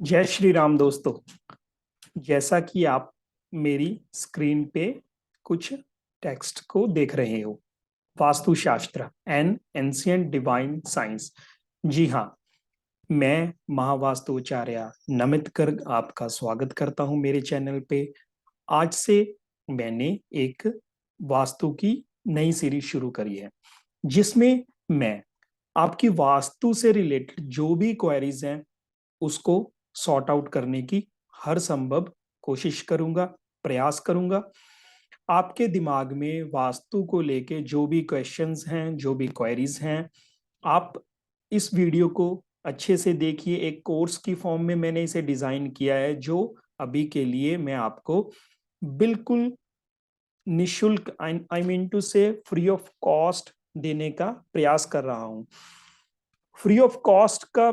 जय श्री राम दोस्तों। जैसा कि आप मेरी स्क्रीन पे कुछ टेक्स्ट को देख रहे हो, वास्तुशास्त्र एन एंशिएंट डिवाइन साइंस। जी हाँ, मैं महावास्तुचार्य नमित गर्ग आपका स्वागत करता हूं मेरे चैनल पे। आज से मैंने एक वास्तु की नई सीरीज शुरू करी है, जिसमें मैं आपकी वास्तु से रिलेटेड जो भी क्वेरीज हैं उसको सॉर्ट आउट करने की हर संभव कोशिश करूंगा, प्रयास करूंगा। आपके दिमाग में वास्तु को लेके जो भी क्वेश्चंस हैं, जो भी क्वेरीज हैं, आप इस वीडियो को अच्छे से देखिए। एक कोर्स की फॉर्म में मैंने इसे डिजाइन किया है, जो अभी के लिए मैं आपको बिल्कुल निशुल्क, आई मीन टू से फ्री ऑफ कॉस्ट देने का प्रयास कर रहा हूं। फ्री ऑफ कॉस्ट का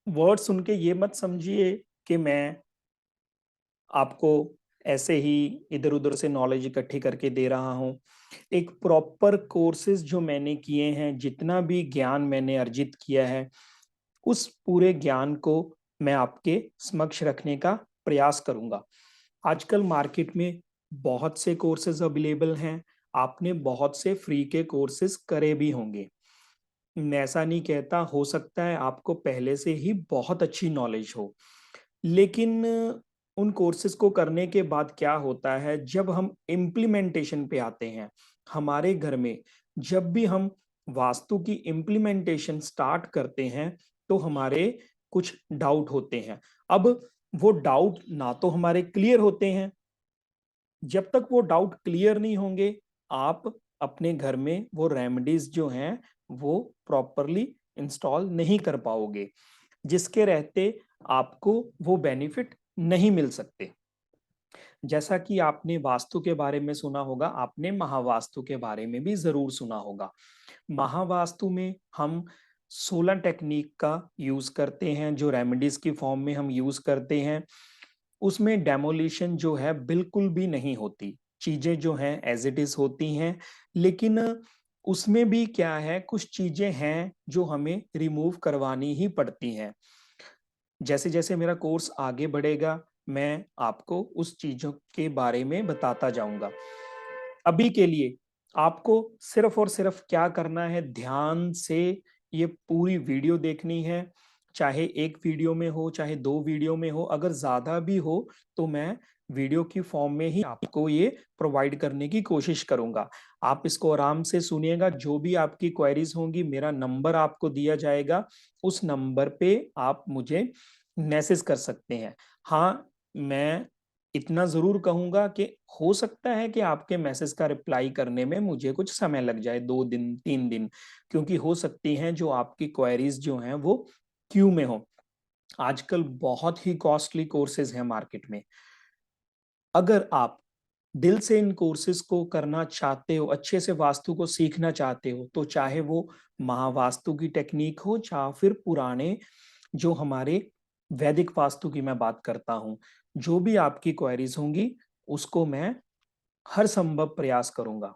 वर्ड सुन के ये मत समझिए कि मैं आपको ऐसे ही इधर उधर से नॉलेज इकट्ठी करके दे रहा हूँ। एक प्रॉपर कोर्सेज जो मैंने किए हैं, जितना भी ज्ञान मैंने अर्जित किया है, उस पूरे ज्ञान को मैं आपके समक्ष रखने का प्रयास करूंगा। आजकल मार्केट में बहुत से कोर्सेज अवेलेबल हैं। आपने बहुत से फ्री के कोर्सेज करे भी होंगे। मैं ऐसा नहीं कहता, हो सकता है आपको पहले से ही बहुत अच्छी नॉलेज हो, लेकिन उन कोर्सेज को करने के बाद क्या होता है, जब हम इम्प्लीमेंटेशन पे आते हैं हमारे घर में, जब भी हम वास्तु की इम्प्लीमेंटेशन स्टार्ट करते हैं, तो हमारे कुछ डाउट होते हैं। अब वो डाउट ना तो हमारे क्लियर होते हैं। जब तक वो डाउट क्लियर नहीं होंगे, आप अपने घर में वो रेमेडीज जो हैं वो प्रॉपरली इंस्टॉल नहीं कर पाओगे, जिसके रहते आपको वो बेनिफिट नहीं मिल सकते। जैसा कि आपने वास्तु के बारे में सुना होगा, आपने महावास्तु के बारे में भी जरूर सुना होगा। महावास्तु में हम 16 टेक्निक का यूज करते हैं, जो रेमेडीज की फॉर्म में हम यूज करते हैं। उसमें डेमोलिशन जो है बिल्कुल भी नहीं होती, चीजें जो हैं एज इट इज होती हैं। लेकिन उसमें भी क्या है, कुछ चीजें हैं जो हमें रिमूव करवानी ही पड़ती हैं। जैसे जैसे मेरा कोर्स आगे बढ़ेगा, मैं आपको उस चीजों के बारे में बताता जाऊंगा। अभी के लिए आपको सिर्फ और सिर्फ क्या करना है, ध्यान से ये पूरी वीडियो देखनी है। चाहे एक वीडियो में हो, चाहे दो वीडियो में हो, अगर ज्यादा भी हो तो मैं वीडियो की फॉर्म में ही आपको ये प्रोवाइड करने की कोशिश करूंगा। आप इसको आराम से सुनिएगा। जो भी आपकी क्वेरीज होंगी, मेरा नंबर आपको दिया जाएगा, उस नंबर पे आप मुझे मैसेज कर सकते हैं। हाँ, मैं इतना जरूर कहूंगा कि हो सकता है कि आपके मैसेज का रिप्लाई करने में मुझे कुछ समय लग जाए, 2 दिन 3 दिन, क्योंकि हो सकती हैं जो आपकी क्वेरीज जो हैं वो क्यू में हो। आजकल बहुत ही कॉस्टली कोर्सेज हैं मार्केट में। अगर आप दिल से इन कोर्सेज को करना चाहते हो, अच्छे से वास्तु को सीखना चाहते हो, तो चाहे वो महावास्तु की टेक्निक हो, चाहे फिर पुराने जो हमारे वैदिक वास्तु की मैं बात करता हूं, जो भी आपकी क्वेरीज होंगी उसको मैं हर संभव प्रयास करूंगा।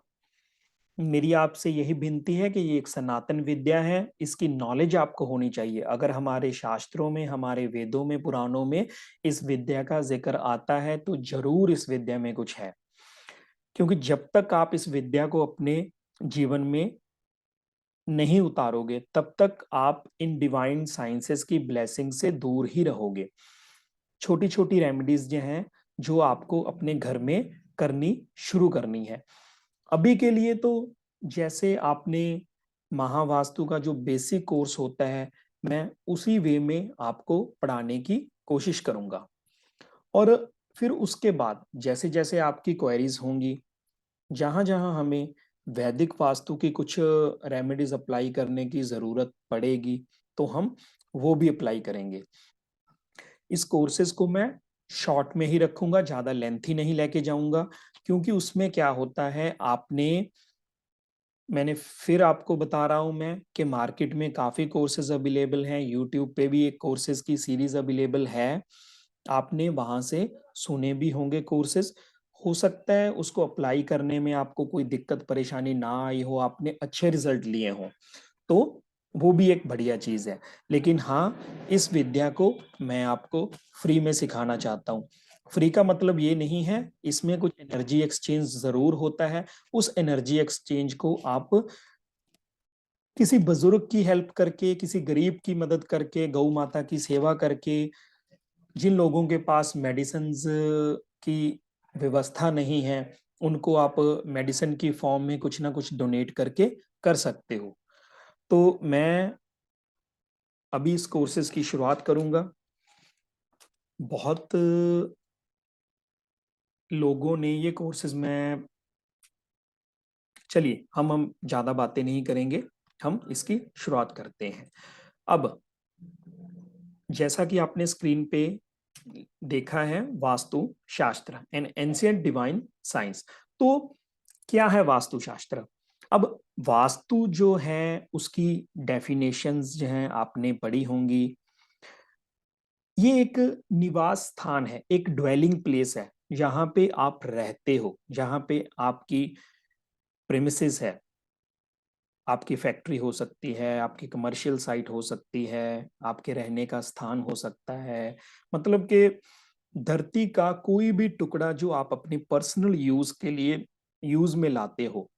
मेरी आपसे यही विनती है कि ये एक सनातन विद्या है, इसकी नॉलेज आपको होनी चाहिए। अगर हमारे शास्त्रों में, हमारे वेदों में, पुराणों में इस विद्या का जिक्र आता है, तो जरूर इस विद्या में कुछ है। क्योंकि जब तक आप इस विद्या को अपने जीवन में नहीं उतारोगे, तब तक आप इन डिवाइन साइंसेस की ब्लेसिंग से दूर ही रहोगे। छोटी छोटी रेमेडीज जो हैं, जो आपको अपने घर में करनी शुरू करनी है। अभी के लिए तो जैसे आपने महावास्तु का जो बेसिक कोर्स होता है, मैं उसी वे में आपको पढ़ाने की कोशिश करूंगा। और फिर उसके बाद जैसे जैसे आपकी क्वेरीज होंगी, जहां जहां हमें वैदिक वास्तु की कुछ रेमेडीज अप्लाई करने की जरूरत पड़ेगी, तो हम वो भी अप्लाई करेंगे। इस कोर्सेज को मैं शॉर्ट में ही रखूंगा, ज्यादा लेंथी नहीं लेके जाऊंगा। क्योंकि उसमें क्या होता है, मैंने फिर आपको बता रहा हूं मैं कि मार्केट में काफी कोर्सेज अवेलेबल हैं। यूट्यूब पे भी एक कोर्सेज की सीरीज अवेलेबल है, आपने वहां से सुने भी होंगे कोर्सेज। हो सकता है उसको अप्लाई करने में आपको कोई दिक्कत परेशानी ना आई हो, आपने अच्छे रिजल्ट लिए हों। तो वो भी एक बढ़िया चीज है। लेकिन हाँ, इस विद्या को मैं आपको फ्री में सिखाना चाहता हूँ। फ्री का मतलब ये नहीं है, इसमें कुछ एनर्जी एक्सचेंज जरूर होता है। उस एनर्जी एक्सचेंज को आप किसी बुजुर्ग की हेल्प करके, किसी गरीब की मदद करके, गौ माता की सेवा करके, जिन लोगों के पास मेडिसिन की व्यवस्था नहीं है, उनको आप मेडिसिन की फॉर्म में कुछ ना कुछ डोनेट करके कर सकते हो। तो मैं अभी इस कोर्सेज की शुरुआत करूंगा। बहुत लोगों ने ये कोर्सेज में, चलिए हम ज्यादा बातें नहीं करेंगे, हम इसकी शुरुआत करते हैं। अब जैसा कि आपने स्क्रीन पे देखा है, वास्तु शास्त्र एन एंशिएंट डिवाइन साइंस। तो क्या है वास्तु शास्त्र? अब वास्तु जो है उसकी डेफिनेशंस जो हैं आपने पढ़ी होंगी। ये एक निवास स्थान है, एक ड्वेलिंग प्लेस है, जहां पे आप रहते हो, जहां पे आपकी प्रेमिसेस है। आपकी फैक्ट्री हो सकती है, आपकी कमर्शियल साइट हो सकती है, आपके रहने का स्थान हो सकता है। मतलब कि धरती का कोई भी टुकड़ा जो आप अपनी पर्सनल यूज के लिए यूज में लाते हो,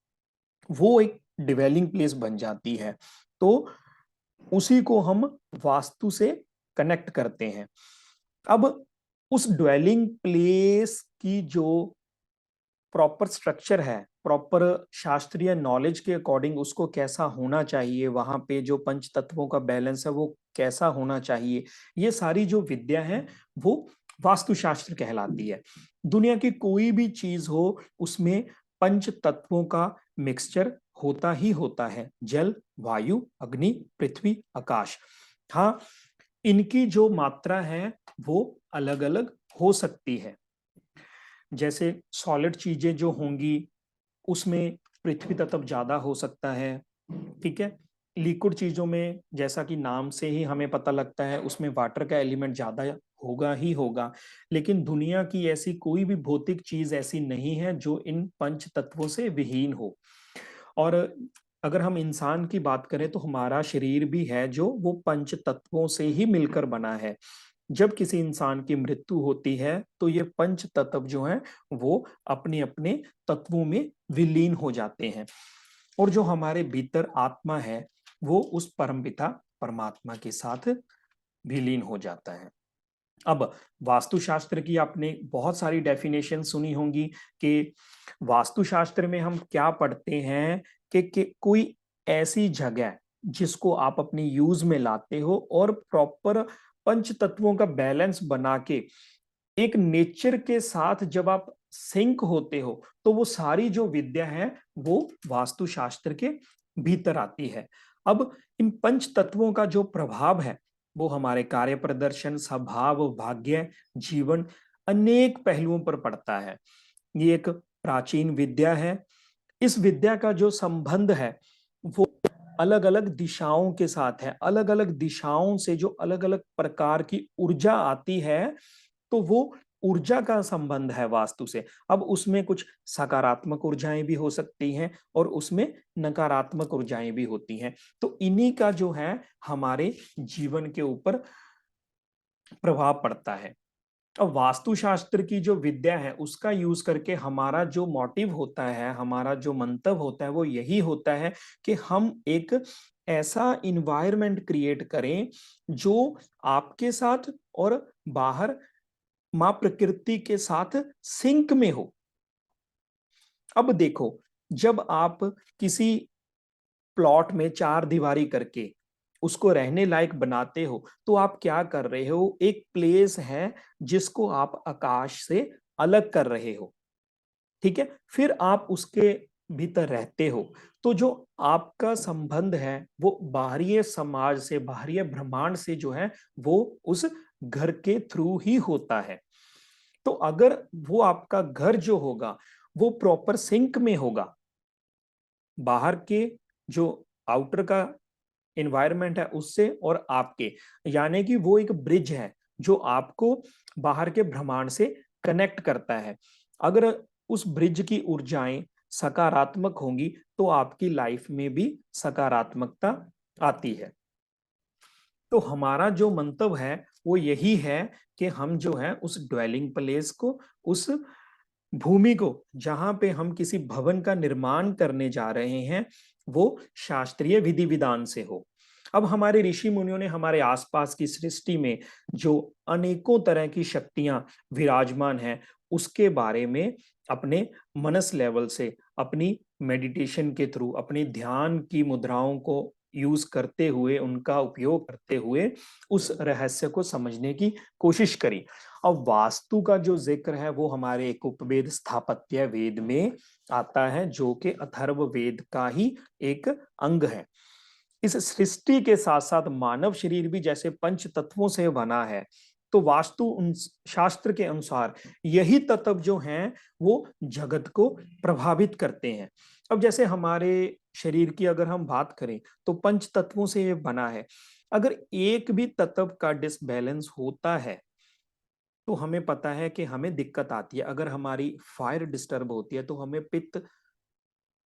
वो एक डिवेलिंग प्लेस बन जाती है। तो उसी को हम वास्तु से कनेक्ट करते हैं। अब उस ड्वेलिंग प्लेस की जो प्रॉपर स्ट्रक्चर है, प्रॉपर शास्त्रीय नॉलेज के अकॉर्डिंग उसको कैसा होना चाहिए, वहां पे जो पंच तत्वों का बैलेंस है वो कैसा होना चाहिए, ये सारी जो विद्या है वो वास्तुशास्त्र कहलाती है। दुनिया की कोई भी चीज हो, उसमें पंच तत्वों का मिक्सचर होता ही होता है। जल, वायु, अग्नि, पृथ्वी, आकाश। हाँ, इनकी जो मात्रा है वो अलग अलग हो सकती है। जैसे सॉलिड चीजें जो होंगी उसमें पृथ्वी तत्व ज्यादा हो सकता है, ठीक है। लिक्विड चीजों में, जैसा कि नाम से ही हमें पता लगता है, उसमें वाटर का एलिमेंट ज्यादा होगा ही होगा। लेकिन दुनिया की ऐसी कोई भी भौतिक चीज ऐसी नहीं है जो इन पंच तत्वों से विहीन हो। और अगर हम इंसान की बात करें तो हमारा शरीर भी है जो वो पंच तत्वों से ही मिलकर बना है। जब किसी इंसान की मृत्यु होती है तो ये पंच तत्व जो हैं वो अपने अपने तत्वों में विलीन हो जाते हैं, और जो हमारे भीतर आत्मा है वो उस परमपिता परमात्मा के साथ विलीन हो जाता है। अब वास्तुशास्त्र की आपने बहुत सारी डेफिनेशन सुनी होंगी कि वास्तुशास्त्र में हम क्या पढ़ते हैं कि कोई ऐसी जगह जिसको आप अपनी यूज में लाते हो और प्रॉपर पंच तत्वों का बैलेंस बना के एक नेचर के साथ जब आप सिंक होते हो, तो वो सारी जो विद्या है वो वास्तुशास्त्र के भीतर आती है। अब इन पंच तत्वों का जो प्रभाव है वो हमारे कार्य प्रदर्शन, स्वभाव, भाग्य, जीवन, अनेक पहलुओं पर पड़ता है। ये एक प्राचीन विद्या है। इस विद्या का जो संबंध है वो अलग अलग दिशाओं के साथ है। अलग अलग दिशाओं से जो अलग अलग प्रकार की ऊर्जा आती है, तो वो ऊर्जा का संबंध है वास्तु से। अब उसमें कुछ सकारात्मक ऊर्जाएं भी हो सकती हैं और उसमें नकारात्मक ऊर्जाएं भी होती हैं। तो इन्हीं का जो है हमारे जीवन के ऊपर प्रभाव पड़ता है। अब वास्तुशास्त्र की जो विद्या है उसका यूज करके हमारा जो मोटिव होता है, हमारा जो मंतव्य होता है वो यही होता है कि हम एक ऐसा इन्वायरमेंट क्रिएट करें जो आपके साथ और बाहर मां प्रकृति के साथ सिंक में हो। अब देखो, जब आप किसी प्लॉट में चार दीवारी करके उसको रहने लायक बनाते हो, तो आप क्या कर रहे हो? एक प्लेस है जिसको आप आकाश से अलग कर रहे हो, ठीक है। फिर आप उसके भीतर रहते हो। तो जो आपका संबंध है वो बाहरी समाज से, बाहरी ब्रह्मांड से जो है वो उस घर के थ्रू ही होता है। तो अगर वो आपका घर जो होगा वो प्रॉपर सिंक में होगा, बाहर के जो आउटर का एनवायरनमेंट है उससे और आपके, यानी कि वो एक ब्रिज है जो आपको बाहर के ब्रह्मांड से कनेक्ट करता है। अगर उस ब्रिज की ऊर्जाएं सकारात्मक होंगी तो आपकी लाइफ में भी सकारात्मकता आती है। तो हमारा जो मंतव्य है वो यही है कि हम जो है उस ड्वेलिंग प्लेस को, उस भूमि को जहां पे हम किसी भवन का निर्माण करने जा रहे हैं, वो शास्त्रीय विधि विधान से हो। अब हमारे ऋषि मुनियों ने हमारे आसपास की सृष्टि में जो अनेकों तरह की शक्तियां विराजमान हैं, उसके बारे में अपने मनस लेवल से, अपनी मेडिटेशन के थ्रू, अपनी ध्यान की मुद्राओं को यूज करते हुए, उनका उपयोग करते हुए उस रहस्य को समझने की कोशिश करी। अब वास्तु का जो जिक्र है वो हमारे एक उपवेद स्थापत्य वेद में आता है, जो कि अथर्व वेद का ही एक अंग है। इस सृष्टि के साथ साथ मानव शरीर भी जैसे पंच तत्वों से बना है, तो वास्तु शास्त्र के अनुसार यही तत्व जो हैं वो जगत को प्रभावित करते हैं। अब जैसे हमारे शरीर की अगर हम बात करें तो पंच तत्वों से ये बना है। अगर एक भी तत्व का डिसबैलेंस होता है तो हमें पता है कि हमें दिक्कत आती है। अगर हमारी फायर डिस्टर्ब होती है तो हमें पित्त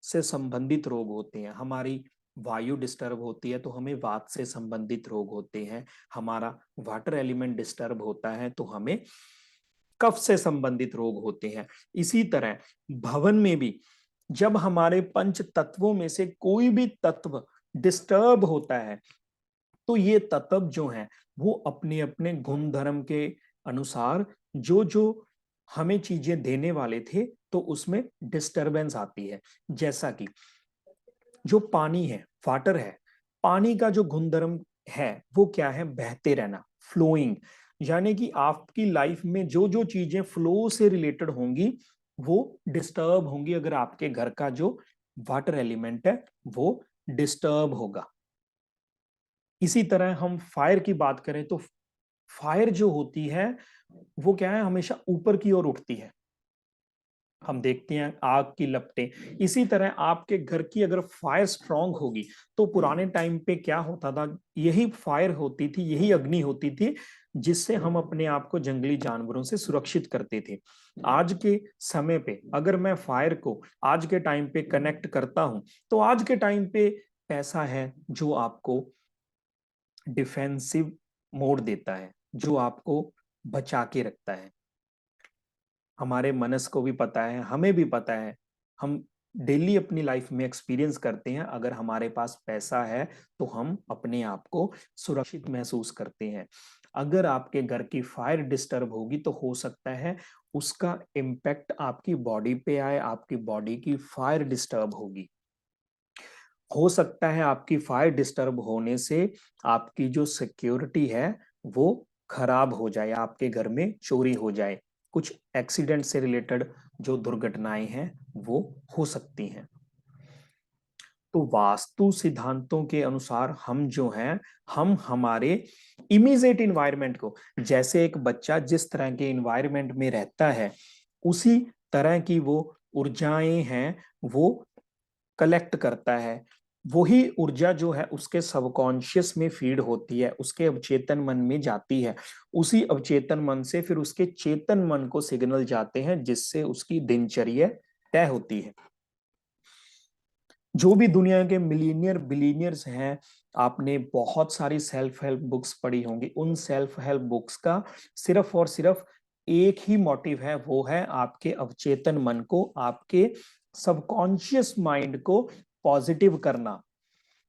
से संबंधित रोग होते हैं, हमारी वायु डिस्टर्ब होती है तो हमें वात से संबंधित रोग होते हैं, हमारा वाटर एलिमेंट डिस्टर्ब होता है तो हमें कफ से संबंधित रोग होते हैं। इसी तरह भवन में भी जब हमारे पंच तत्वों में से कोई भी तत्व डिस्टर्ब होता है तो ये तत्व जो हैं वो अपने अपने गुण धर्म के अनुसार जो जो हमें चीजें देने वाले थे तो उसमें डिस्टरबेंस आती है। जैसा कि जो पानी है, वाटर है, पानी का जो गुणधर्म है वो क्या है? बहते रहना, फ्लोइंग। यानी कि आपकी लाइफ में जो जो चीजें फ्लो से रिलेटेड होंगी वो डिस्टर्ब होंगी अगर आपके घर का जो वाटर एलिमेंट है वो डिस्टर्ब होगा। इसी तरह हम फायर की बात करें तो फायर जो होती है वो क्या है? हमेशा ऊपर की ओर उठती है। हम देखते हैं आग की लपटें। इसी तरह आपके घर की अगर फायर स्ट्रांग होगी तो पुराने टाइम पे क्या होता था? यही फायर होती थी, यही अग्नि होती थी जिससे हम अपने आप को जंगली जानवरों से सुरक्षित करते थे। आज के समय पे अगर मैं फायर को आज के टाइम पे कनेक्ट करता हूं तो आज के टाइम पे पैसा है जो आपको डिफेंसिव मोड देता है, जो आपको बचा के रखता है। हमारे मनस को भी पता है, हमें भी पता है, हम डेली अपनी लाइफ में एक्सपीरियंस करते हैं, अगर हमारे पास पैसा है तो हम अपने आप को सुरक्षित महसूस करते हैं। अगर आपके घर की फायर डिस्टर्ब होगी तो हो सकता है उसका इम्पैक्ट आपकी बॉडी पे आए, आपकी बॉडी की फायर डिस्टर्ब होगी। हो सकता है आपकी फायर डिस्टर्ब होने से आपकी जो सिक्योरिटी है वो खराब हो जाए, आपके घर में चोरी हो जाए, कुछ एक्सीडेंट से रिलेटेड जो दुर्घटनाएं हैं वो हो सकती हैं। तो वास्तु सिद्धांतों के अनुसार हम जो हैं, हम हमारे इमीडिएट इन्वायरमेंट को, जैसे एक बच्चा जिस तरह के इन्वायरमेंट में रहता है उसी तरह की वो ऊर्जाएं हैं वो कलेक्ट करता है। वही ऊर्जा जो है उसके सबकॉन्शियस में फीड होती है, उसके अवचेतन मन में जाती है, उसी अवचेतन मन से फिर उसके चेतन मन को सिग्नल जाते हैं जिससे उसकी दिनचर्या तय होती है। जो भी दुनिया के मिलीनियर बिलीनियर्स हैं, आपने बहुत सारी सेल्फ हेल्प बुक्स पढ़ी होंगी, उन सेल्फ हेल्प बुक्स का सिर्फ और सिर्फ एक ही मोटिव है, वो है आपके अवचेतन मन को, आपके सबकॉन्शियस माइंड को पॉजिटिव करना।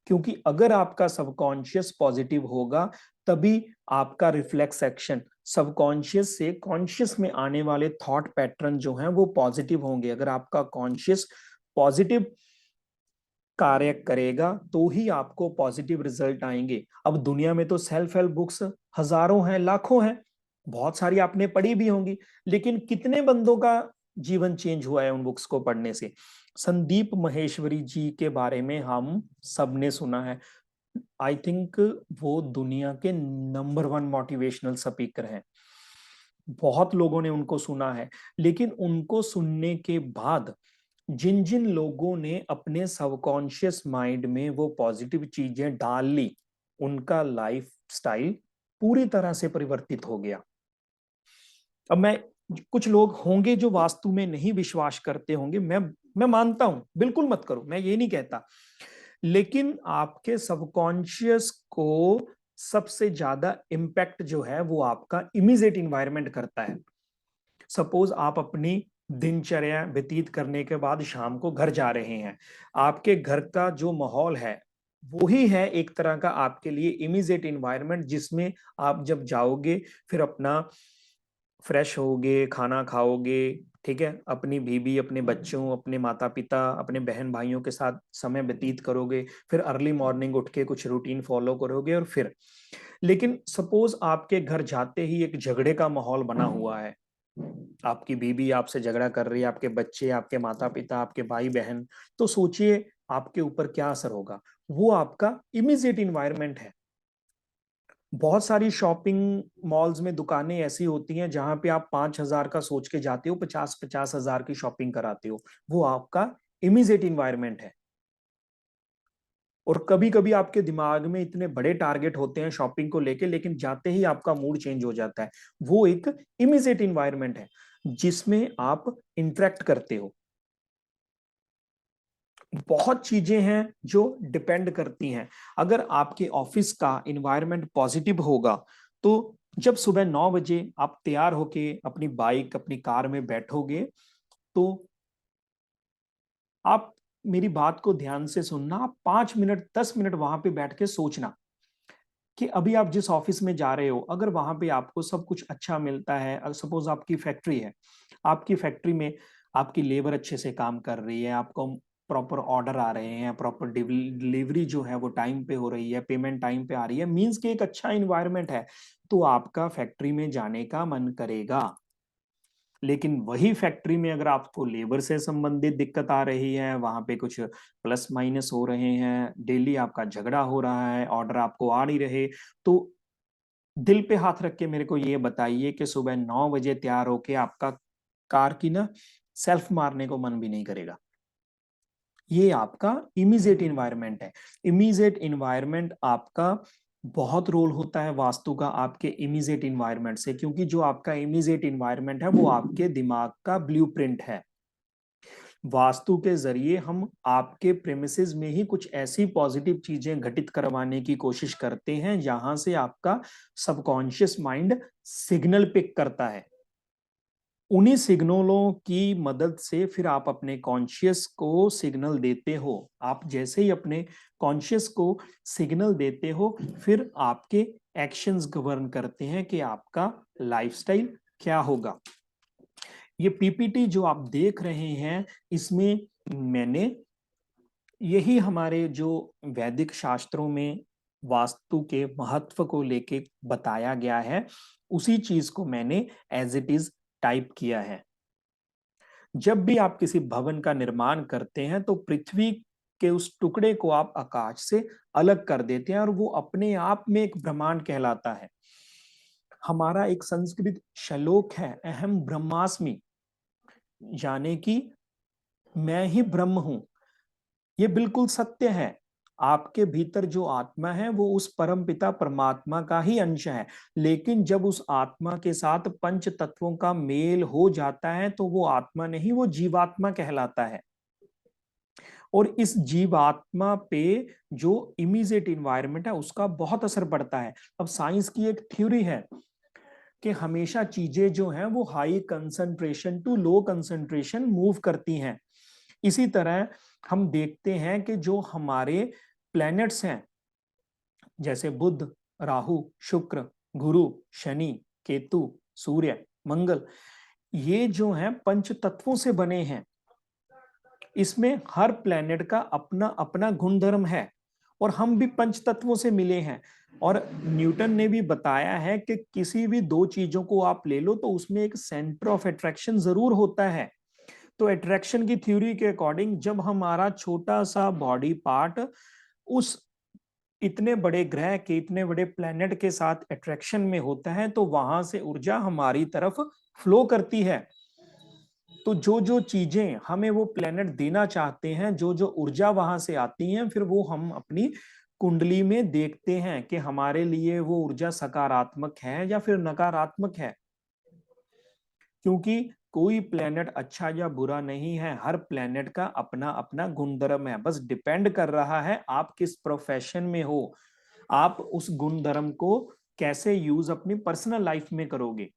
क्योंकि अगर आपका सबकॉन्शियस पॉजिटिव होगा तभी आपका रिफ्लेक्स एक्शन सबकॉन्शियस से कॉन्शियस में आने वाले थॉट पैटर्न जो हैं वो पॉजिटिव होंगे। अगर आपका कॉन्शियस पॉजिटिव कार्य करेगा तो ही आपको पॉजिटिव रिजल्ट आएंगे। अब दुनिया में तो सेल्फ हेल्प बुक्स हजारों हैं, लाखों हैं, बहुत सारी आपने पढ़ी भी होंगी, लेकिन कितने बंदों का जीवन चेंज हुआ है उन बुक्स को पढ़ने से? संदीप महेश्वरी जी के बारे में हम सबने सुना है। आई थिंक वो दुनिया के नंबर वन मोटिवेशनल स्पीकर हैं, बहुत लोगों ने उनको सुना है। लेकिन उनको सुनने के बाद जिन जिन लोगों ने अपने सबकॉन्शियस माइंड में वो पॉजिटिव चीजें डाल ली, उनका लाइफ स्टाइल पूरी तरह से परिवर्तित हो गया। अब मैं, कुछ लोग होंगे जो वास्तु में नहीं विश्वास करते होंगे, मैं मानता हूं, बिल्कुल मत करो, मैं ये नहीं कहता, लेकिन आपके सबकॉन्शियस को सबसे ज्यादा इम्पैक्ट जो है वो आपका इमीडिएट इन्वायरमेंट करता है। सपोज आप अपनी दिनचर्या व्यतीत करने के बाद शाम को घर जा रहे हैं, आपके घर का जो माहौल है वो ही है एक तरह का आपके लिए इमीडिएट इन्वायरमेंट, जिसमें आप जब जाओगे फिर अपना फ्रेश होगे, खाना खाओगे, ठीक है, अपनी बीवी, अपने बच्चों, अपने माता पिता, अपने बहन भाइयों के साथ समय व्यतीत करोगे, फिर अर्ली मॉर्निंग उठ के कुछ रूटीन फॉलो करोगे और फिर। लेकिन सपोज आपके घर जाते ही एक झगड़े का माहौल बना हुआ है, आपकी बीवी आपसे झगड़ा कर रही है, आपके बच्चे, आपके माता पिता, आपके भाई बहन, तो सोचिए आपके ऊपर क्या असर होगा। वो आपका इमीडिएट इन्वायरमेंट है। बहुत सारी शॉपिंग मॉल्स में दुकानें ऐसी होती हैं जहां पे आप 5,000 का सोच के जाते हो, 50,000 की शॉपिंग कराते हो, वो आपका इमीडिएट इन्वायरमेंट है। और कभी कभी आपके दिमाग में इतने बड़े टारगेट होते हैं शॉपिंग को लेके, लेकिन जाते ही आपका मूड चेंज हो जाता है। वो एक इमीडिएट इन्वायरमेंट है जिसमें आप इंटरेक्ट करते हो। बहुत चीजें हैं जो डिपेंड करती हैं। अगर आपके ऑफिस का इन्वायरमेंट पॉजिटिव होगा तो जब सुबह 9 बजे आप तैयार होके अपनी बाइक, अपनी कार में बैठोगे, तो आप मेरी बात को ध्यान से सुनना, आप 5 मिनट 10 मिनट वहां पे बैठ के सोचना कि अभी आप जिस ऑफिस में जा रहे हो, अगर वहां पे आपको सब कुछ अच्छा मिलता है, सपोज आपकी फैक्ट्री है, आपकी फैक्ट्री में आपकी लेबर अच्छे से काम कर रही है, आपको प्रॉपर ऑर्डर आ रहे हैं, प्रॉपर डिलीवरी जो है वो टाइम पे हो रही है, पेमेंट टाइम पे आ रही है, मींस कि एक अच्छा इन्वायरमेंट है, तो आपका फैक्ट्री में जाने का मन करेगा। लेकिन वही फैक्ट्री में अगर आपको लेबर से संबंधित दिक्कत आ रही है, वहां पे कुछ प्लस माइनस हो रहे हैं, डेली आपका झगड़ा हो रहा है, ऑर्डर आपको आ नहीं रहे, तो दिल पे हाथ रख के मेरे को ये बताइए कि सुबह 9 बजे तैयार होके आपका कार की ना सेल्फ मारने को मन भी नहीं करेगा। ये आपका इमीडिएट इन्वायरमेंट है। इमीडिएट इन्वायरमेंट आपका बहुत रोल होता है वास्तु का आपके इमीडिएट इन्वायरमेंट से, क्योंकि जो आपका इमीडिएट इन्वायरमेंट है वो आपके दिमाग का ब्लूप्रिंट है। वास्तु के जरिए हम आपके प्रेमिसेस में ही कुछ ऐसी पॉजिटिव चीजें घटित करवाने की कोशिश करते हैं जहां से आपका सबकॉन्शियस माइंड सिग्नल पिक करता है। उन्हीं सिग्नलों की मदद से फिर आप अपने कॉन्शियस को सिग्नल देते हो। आप जैसे ही अपने कॉन्शियस को सिग्नल देते हो, फिर आपके एक्शंस गवर्न करते हैं कि आपका लाइफस्टाइल क्या होगा। ये पीपीटी जो आप देख रहे हैं, इसमें मैंने यही हमारे जो वैदिक शास्त्रों में वास्तु के महत्व को लेके बताया गया है, उसी चीज को मैंने एज इट इज टाइप किया है। जब भी आप किसी भवन का निर्माण करते हैं तो पृथ्वी के उस टुकड़े को आप आकाश से अलग कर देते हैं और वो अपने आप में एक ब्रह्मांड कहलाता है। हमारा एक संस्कृत श्लोक है, अहम ब्रह्मास्मि, यानी कि मैं ही ब्रह्म हूं। ये बिल्कुल सत्य है। आपके भीतर जो आत्मा है वो उस परम पिता परमात्मा का ही अंश है, लेकिन जब उस आत्मा के साथ पंच तत्वों का मेल हो जाता है तो वो आत्मा नहीं, वो जीवात्मा कहलाता है। और इस जीवात्मा पे जो इमीडिएट इन्वायरमेंट है उसका बहुत असर पड़ता है। अब साइंस की एक थ्योरी है कि हमेशा चीजें जो हैं वो high concentration to low concentration move करती हैं। इसी तरह हम देखते हैं कि जो हमारे प्लैनेट्स हैं, जैसे बुध, राहु, शुक्र, गुरु, शनि, केतु, सूर्य, मंगल, ये जो हैं पंच तत्वों से बने हैं। इसमें हर प्लैनेट का अपना अपना गुणधर्म है और हम भी पंच तत्वों से मिले हैं। और न्यूटन ने भी बताया है कि किसी भी दो चीजों को आप ले लो तो उसमें एक सेंटर ऑफ अट्रैक्शन जरूर होता है। तो अट्रैक्शन की थ्योरी के अकॉर्डिंग जब हमारा छोटा सा बॉडी पार्ट उस इतने बड़े ग्रह के, इतने बड़े प्लेनेट के साथ अट्रैक्शन में होता है तो वहां से ऊर्जा हमारी तरफ फ्लो करती है। तो जो जो चीजें हमें वो प्लेनेट देना चाहते हैं, जो जो ऊर्जा वहां से आती है, फिर वो हम अपनी कुंडली में देखते हैं कि हमारे लिए वो ऊर्जा सकारात्मक है या फिर नकारात्मक है। क्योंकि कोई प्लेनेट अच्छा या बुरा नहीं है, हर प्लेनेट का अपना अपना गुणधर्म है, बस डिपेंड कर रहा है आप किस प्रोफेशन में हो, आप उस गुणधर्म को कैसे यूज अपनी पर्सनल लाइफ में करोगे।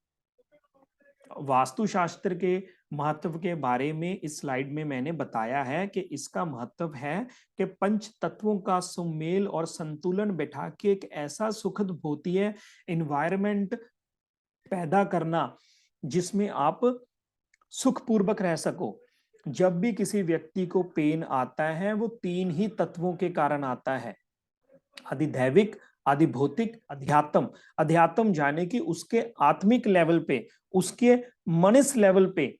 वास्तुशास्त्र के महत्व के बारे में इस स्लाइड में मैंने बताया है कि इसका महत्व है कि पंच तत्वों का सुमेल और संतुलन बैठा के एक ऐसा सुखद भौतिक एनवायरनमेंट पैदा करना जिसमें आप सुखपूर्वक रह सको। जब भी किसी व्यक्ति को पेन आता है वो तीन ही तत्वों के कारण आता है, अधिदैविक, अधिभौतिक, अध्यात्म। अध्यात्म जाने कि उसके आत्मिक लेवल पे, उसके मनुष्य लेवल पे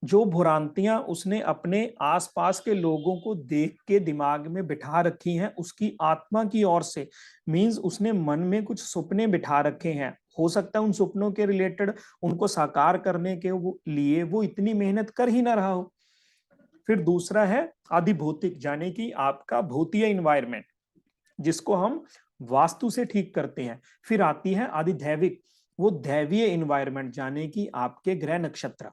जो भ्रांतियां उसने अपने आसपास के लोगों को देख के दिमाग में बिठा रखी हैं उसकी आत्मा की ओर से, मींस उसने मन में कुछ सपने बिठा रखे हैं, हो सकता है उन सपनों के रिलेटेड उनको साकार करने के लिए वो इतनी मेहनत कर ही ना रहा हो। फिर दूसरा है अधिभौतिक, यानी कि आपका भौतिक एनवायरनमेंट जिसको हम वास्तु से ठीक करते हैं। फिर आती है अधिदैविक, वो दैवीय एनवायरनमेंट यानी कि आपके ग्रह नक्षत्र।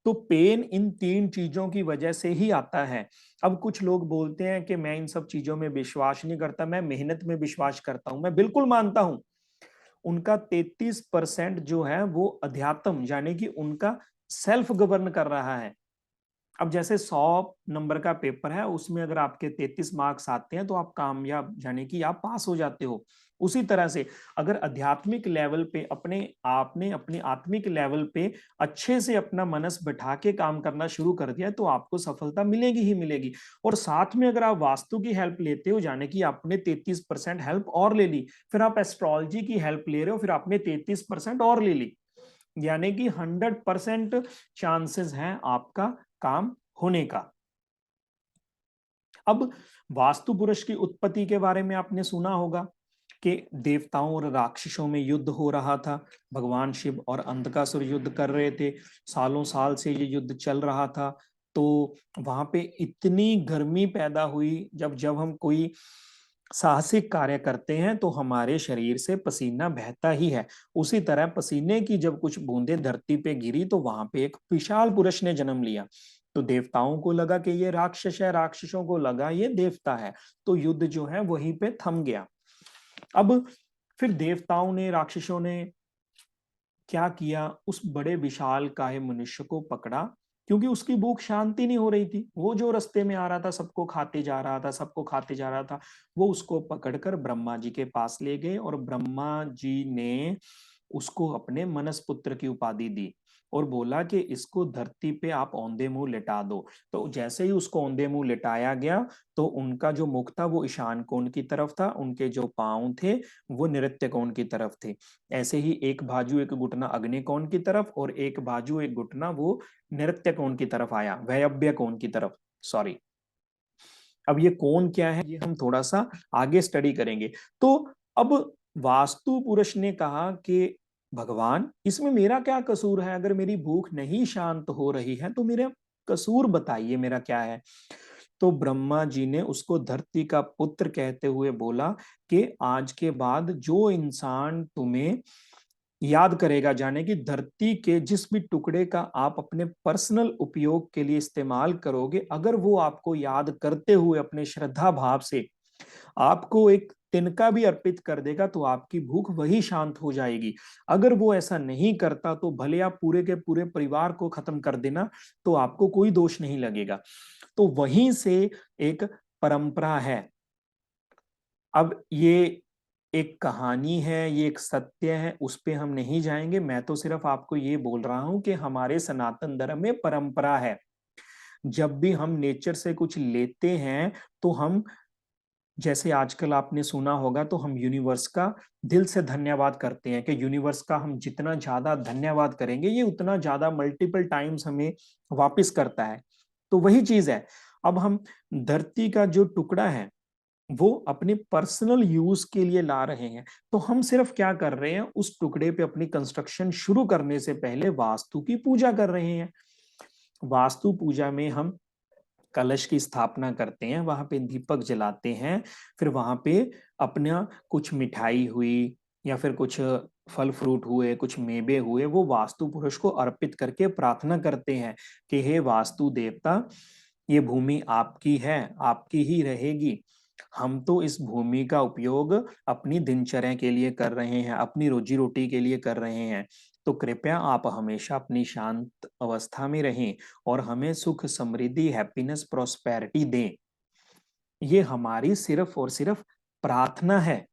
तो पेन इन तीन चीजों की वजह से ही आता है। अब कुछ लोग बोलते हैं कि मैं इन सब चीजों में विश्वास नहीं करता, मैं मेहनत में विश्वास करता हूं। मैं बिल्कुल मानता हूं, उनका 33% जो है वो अध्यात्म यानी कि उनका सेल्फ गवर्न कर रहा है। अब जैसे 100 नंबर का पेपर है, उसमें अगर आपके 33 मार्क्स आते हैं तो आप कामयाब यानी कि आप पास हो जाते हो। उसी तरह से अगर आध्यात्मिक लेवल पे अपने आपने अपने आत्मिक लेवल पे अच्छे से अपना मनस बैठा के काम करना शुरू कर दिया तो आपको सफलता मिलेगी ही मिलेगी। और साथ में अगर आप वास्तु की हेल्प लेते हो, यानी कि आपने 33% हेल्प और ले ली, फिर आप एस्ट्रोलॉजी की हेल्प ले रहे हो, फिर आपने 33% और ले ली, यानी कि 100% चांसेस हैं आपका काम होने का। अब वास्तु पुरुष की उत्पत्ति के बारे में आपने सुना होगा कि देवताओं और राक्षसों में युद्ध हो रहा था, भगवान शिव और अंधकासुर युद्ध कर रहे थे, सालों साल से ये युद्ध चल रहा था। तो वहां पे इतनी गर्मी पैदा हुई, जब जब हम कोई साहसिक कार्य करते हैं तो हमारे शरीर से पसीना बहता ही है। उसी तरह पसीने की जब कुछ बूंदें धरती पे गिरी तो वहां पे एक विशाल पुरुष ने जन्म लिया। तो देवताओं को लगा कि ये राक्षस है, राक्षसों को लगा ये देवता है, तो युद्ध जो है वहीं पे थम गया। अब फिर देवताओं ने राक्षसों ने क्या किया, उस बड़े विशाल काहे मनुष्य को पकड़ा, क्योंकि उसकी भूख शांति नहीं हो रही थी। वो जो रास्ते में आ रहा था सबको खाते जा रहा था, सबको खाते जा रहा था। वो उसको पकड़कर ब्रह्मा जी के पास ले गए और ब्रह्मा जी ने उसको अपने मनस पुत्र की उपाधि दी और बोला कि इसको धरती पे आप औंधे मुंह लिटा दो। तो जैसे ही उसको औंधे मुंह लिटाया गया तो उनका जो मुख था वो ईशान कोण की तरफ था, उनके जो पांव थे वो नृत्य कोण की तरफ थे। ऐसे ही एक बाजू एक घुटना अग्नि कोण की तरफ और एक बाजू एक घुटना वो नृत्य कोण की तरफ आया, वैयव्य कोण की तरफ, सॉरी। अब ये कोण क्या है ये हम थोड़ा सा आगे स्टडी करेंगे। तो अब वास्तु पुरुष ने कहा कि भगवान इसमें मेरा क्या कसूर है, अगर मेरी भूख नहीं शांत हो रही है तो मेरा कसूर बताइए मेरा क्या है। तो ब्रह्मा जी ने उसको धरती का पुत्र कहते हुए बोला कि आज के बाद जो इंसान तुम्हें याद करेगा, जाने की धरती के जिस भी टुकड़े का आप अपने पर्सनल उपयोग के लिए इस्तेमाल करोगे, अगर वो आपको याद करते हुए अपने श्रद्धा भाव से आपको एक तिनका भी अर्पित कर देगा तो आपकी भूख वही शांत हो जाएगी। अगर वो ऐसा नहीं करता तो भले आप पूरे के पूरे परिवार को खत्म कर देना, तो आपको कोई दोष नहीं लगेगा। तो वहीं से एक परंपरा है। अब ये एक कहानी है, ये एक सत्य है, उस पे हम नहीं जाएंगे। मैं तो सिर्फ आपको ये बोल रहा हूं कि हमारे सनातन धर्म में परंपरा है, जब भी हम नेचर से कुछ लेते हैं तो हम, जैसे आजकल आपने सुना होगा, तो हम यूनिवर्स का दिल से धन्यवाद करते हैं कि यूनिवर्स का हम जितना ज्यादा धन्यवाद करेंगे ये उतना ज्यादा मल्टीपल टाइम्स हमें वापस करता है। तो वही चीज है। अब हम धरती का जो टुकड़ा है वो अपने पर्सनल यूज के लिए ला रहे हैं, तो हम सिर्फ क्या कर रहे हैं, उस टुकड़े पे अपनी कंस्ट्रक्शन शुरू करने से पहले वास्तु की पूजा कर रहे हैं। वास्तु पूजा में हम कलश की स्थापना करते हैं, वहां पे दीपक जलाते हैं, फिर वहां पे अपना कुछ मिठाई हुई, या फिर कुछ फल फ्रूट हुए, कुछ मेवे हुए, वो वास्तु पुरुष को अर्पित करके प्रार्थना करते हैं कि हे वास्तु देवता, ये भूमि आपकी है, आपकी ही रहेगी। हम तो इस भूमि का उपयोग अपनी दिनचर्या के लिए कर रहे हैं, अपनी रोजी रोटी के लिए कर रहे हैं। तो कृपया आप हमेशा अपनी शांत अवस्था में रहें और हमें सुख, समृद्धि, हैप्पीनेस, प्रॉस्पेरिटी दें। ये हमारी सिर्फ और सिर्फ प्रार्थना है,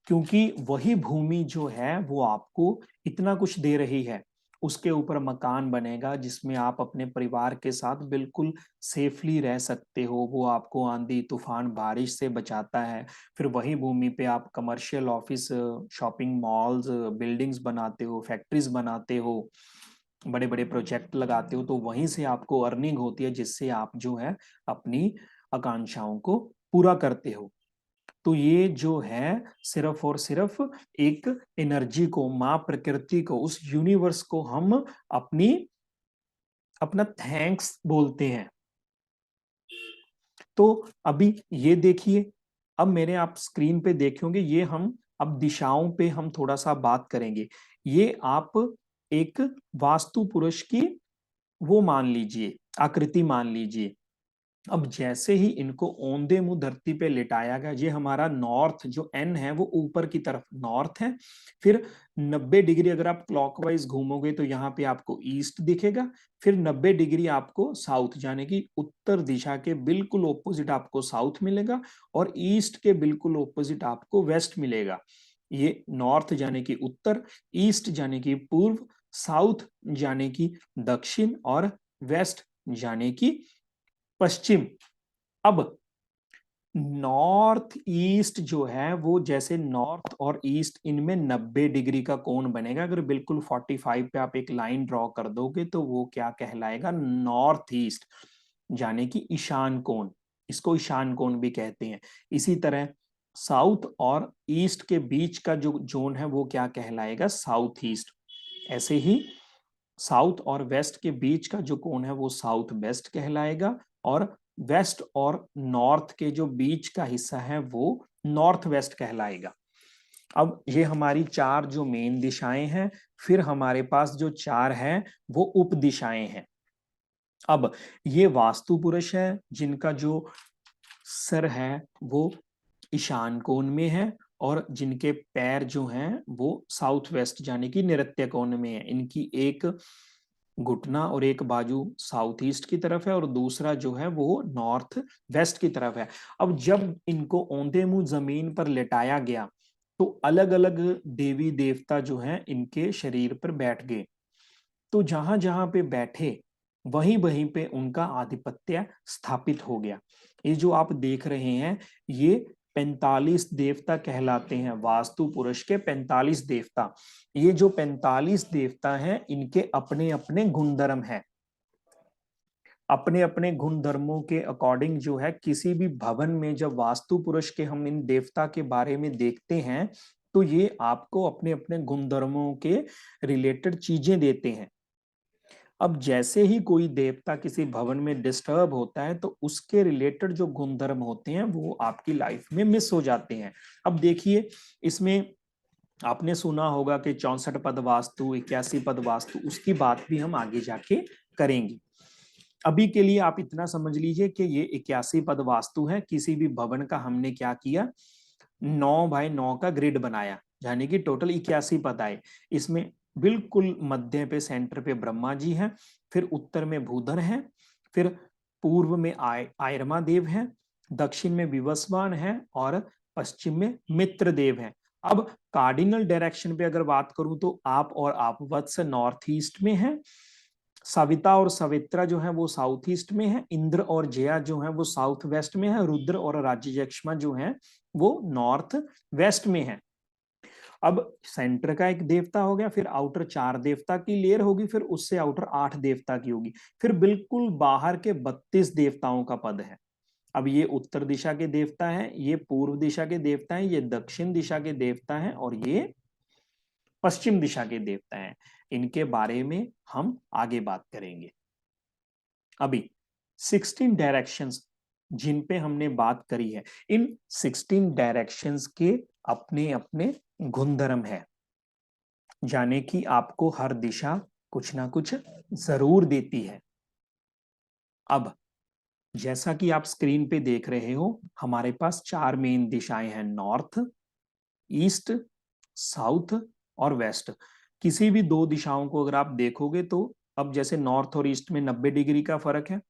क्योंकि वही भूमि जो है वो आपको इतना कुछ दे रही है। उसके ऊपर मकान बनेगा जिसमें आप अपने परिवार के साथ बिल्कुल सेफली रह सकते हो, वो आपको आंधी तूफान बारिश से बचाता है। फिर वही भूमि पे आप commercial office, shopping malls, buildings बनाते हो, फैक्ट्रीज बनाते हो, बड़े बड़े प्रोजेक्ट लगाते हो, तो वहीं से आपको अर्निंग होती है, जिससे आप जो है अपनी आकांक्षाओं को पूरा करते हो। तो ये जो है सिर्फ और सिर्फ एक एनर्जी को, माँ प्रकृति को, उस यूनिवर्स को हम अपनी अपना थैंक्स बोलते हैं। तो अभी ये देखिए, अब मेरे आप स्क्रीन पे देखेंगे, ये हम अब दिशाओं पे हम थोड़ा सा बात करेंगे। ये आप एक वास्तु पुरुष की वो मान लीजिए, आकृति मान लीजिए। अब जैसे ही इनको औंधे मुंह धरती पे लिटाया गया, ये हमारा नॉर्थ जो एन है वो ऊपर की तरफ नॉर्थ है। फिर 90 डिग्री अगर आप क्लॉकवाइज घूमोगे तो यहाँ पे आपको ईस्ट दिखेगा। फिर 90 डिग्री आपको साउथ, यानी कि उत्तर दिशा के बिल्कुल ऑपोजिट आपको साउथ मिलेगा, और ईस्ट के बिल्कुल ऑपोजिट आपको वेस्ट मिलेगा। ये नॉर्थ यानी कि उत्तर, ईस्ट यानी कि पूर्व, साउथ यानी कि दक्षिण, और वेस्ट यानी कि पश्चिम। अब नॉर्थ ईस्ट जो है वो, जैसे नॉर्थ और ईस्ट इनमें 90 डिग्री का कोण बनेगा। अगर बिल्कुल 45 पे आप एक लाइन ड्रॉ कर दोगे तो वो क्या कहलाएगा, नॉर्थ ईस्ट, यानी कि ईशान कोण। इसको ईशान कोण भी कहते हैं। इसी तरह साउथ और ईस्ट के बीच का जो जोन है वो क्या कहलाएगा, साउथ ईस्ट। ऐसे ही साउथ और वेस्ट के बीच का जो कोण है वो साउथ वेस्ट कहलाएगा, और वेस्ट और नॉर्थ के जो बीच का हिस्सा है वो नॉर्थ वेस्ट कहलाएगा। अब ये हमारी चार जो मेन दिशाएं हैं। फिर हमारे पास जो चार है वो उप दिशाएं हैं। अब ये वास्तु पुरुष है जिनका जो सर है वो ईशान कोण में है, और जिनके पैर जो हैं वो साउथ वेस्ट यानी कि नैऋत्य कोण में है। इनकी एक घुटना और एक बाजू साउथ ईस्ट की तरफ है और दूसरा जो है वो नॉर्थ वेस्ट की तरफ है। अब जब इनको औंधे मुंह जमीन पर लेटाया गया तो अलग अलग देवी देवता जो हैं इनके शरीर पर बैठ गए। तो जहां जहां पे बैठे वहीं वहीं पे उनका आधिपत्य स्थापित हो गया। ये जो आप देख रहे हैं ये 45 देवता कहलाते हैं, वास्तु पुरुष के 45 देवता। ये जो 45 देवता हैं इनके अपने अपने गुणधर्म हैं। अपने अपने गुण धर्मों के अकॉर्डिंग जो है, किसी भी भवन में जब वास्तु पुरुष के हम इन देवता के बारे में देखते हैं तो ये आपको अपने अपने गुण धर्मों के रिलेटेड चीजें देते हैं। अब जैसे ही कोई देवता किसी भवन में डिस्टर्ब होता है तो उसके रिलेटेड जो गुणधर्म होते हैं वो आपकी लाइफ में मिस हो जाते हैं। अब देखिए, इसमें आपने सुना होगा कि 64 पद वास्तु, 81 पद वास्तु, उसकी बात भी हम आगे जाके करेंगे। अभी के लिए आप इतना समझ लीजिए कि ये 81 पद वास्तु है। किसी भी भवन का हमने क्या किया, 9 बाय 9 का ग्रिड बनाया, यानी कि टोटल 81 पद आए। इसमें बिल्कुल मध्य पे, सेंटर पे ब्रह्मा जी हैं, फिर उत्तर में भूधर हैं, फिर पूर्व में आयरमा देव हैं, दक्षिण में विवस्वान है, और पश्चिम में मित्र देव हैं। अब कार्डिनल डायरेक्शन पे अगर बात करूं तो आप और आप वत्स नॉर्थ ईस्ट में है, सविता और सवित्रा जो है वो साउथ ईस्ट में है, इंद्र और जया जो है वो साउथ वेस्ट में है, रुद्र और राज्यक्षमा जो है वो नॉर्थ वेस्ट में है। अब सेंटर का एक देवता हो गया, फिर आउटर 4 देवता की लेयर होगी, फिर उससे आउटर 8 देवता की होगी, फिर बिल्कुल बाहर के 32 देवताओं का पद है। अब ये उत्तर दिशा के देवता हैं, ये पूर्व दिशा के देवता हैं, ये दक्षिण दिशा के देवता हैं, और ये पश्चिम दिशा के देवता हैं। इनके बारे में हम आगे बात करेंगे। अभी 16 डायरेक्शंस जिन पे हमने बात करी है, इन 16 डायरेक्शंस के अपने अपने गुणधर्म है, जाने कि आपको हर दिशा कुछ ना कुछ जरूर देती है। अब जैसा कि आप स्क्रीन पे देख रहे हो, हमारे पास चार मेन दिशाएं हैं, नॉर्थ, ईस्ट, साउथ और वेस्ट। किसी भी दो दिशाओं को अगर आप देखोगे तो अब जैसे नॉर्थ और ईस्ट में 90 डिग्री का फर्क है,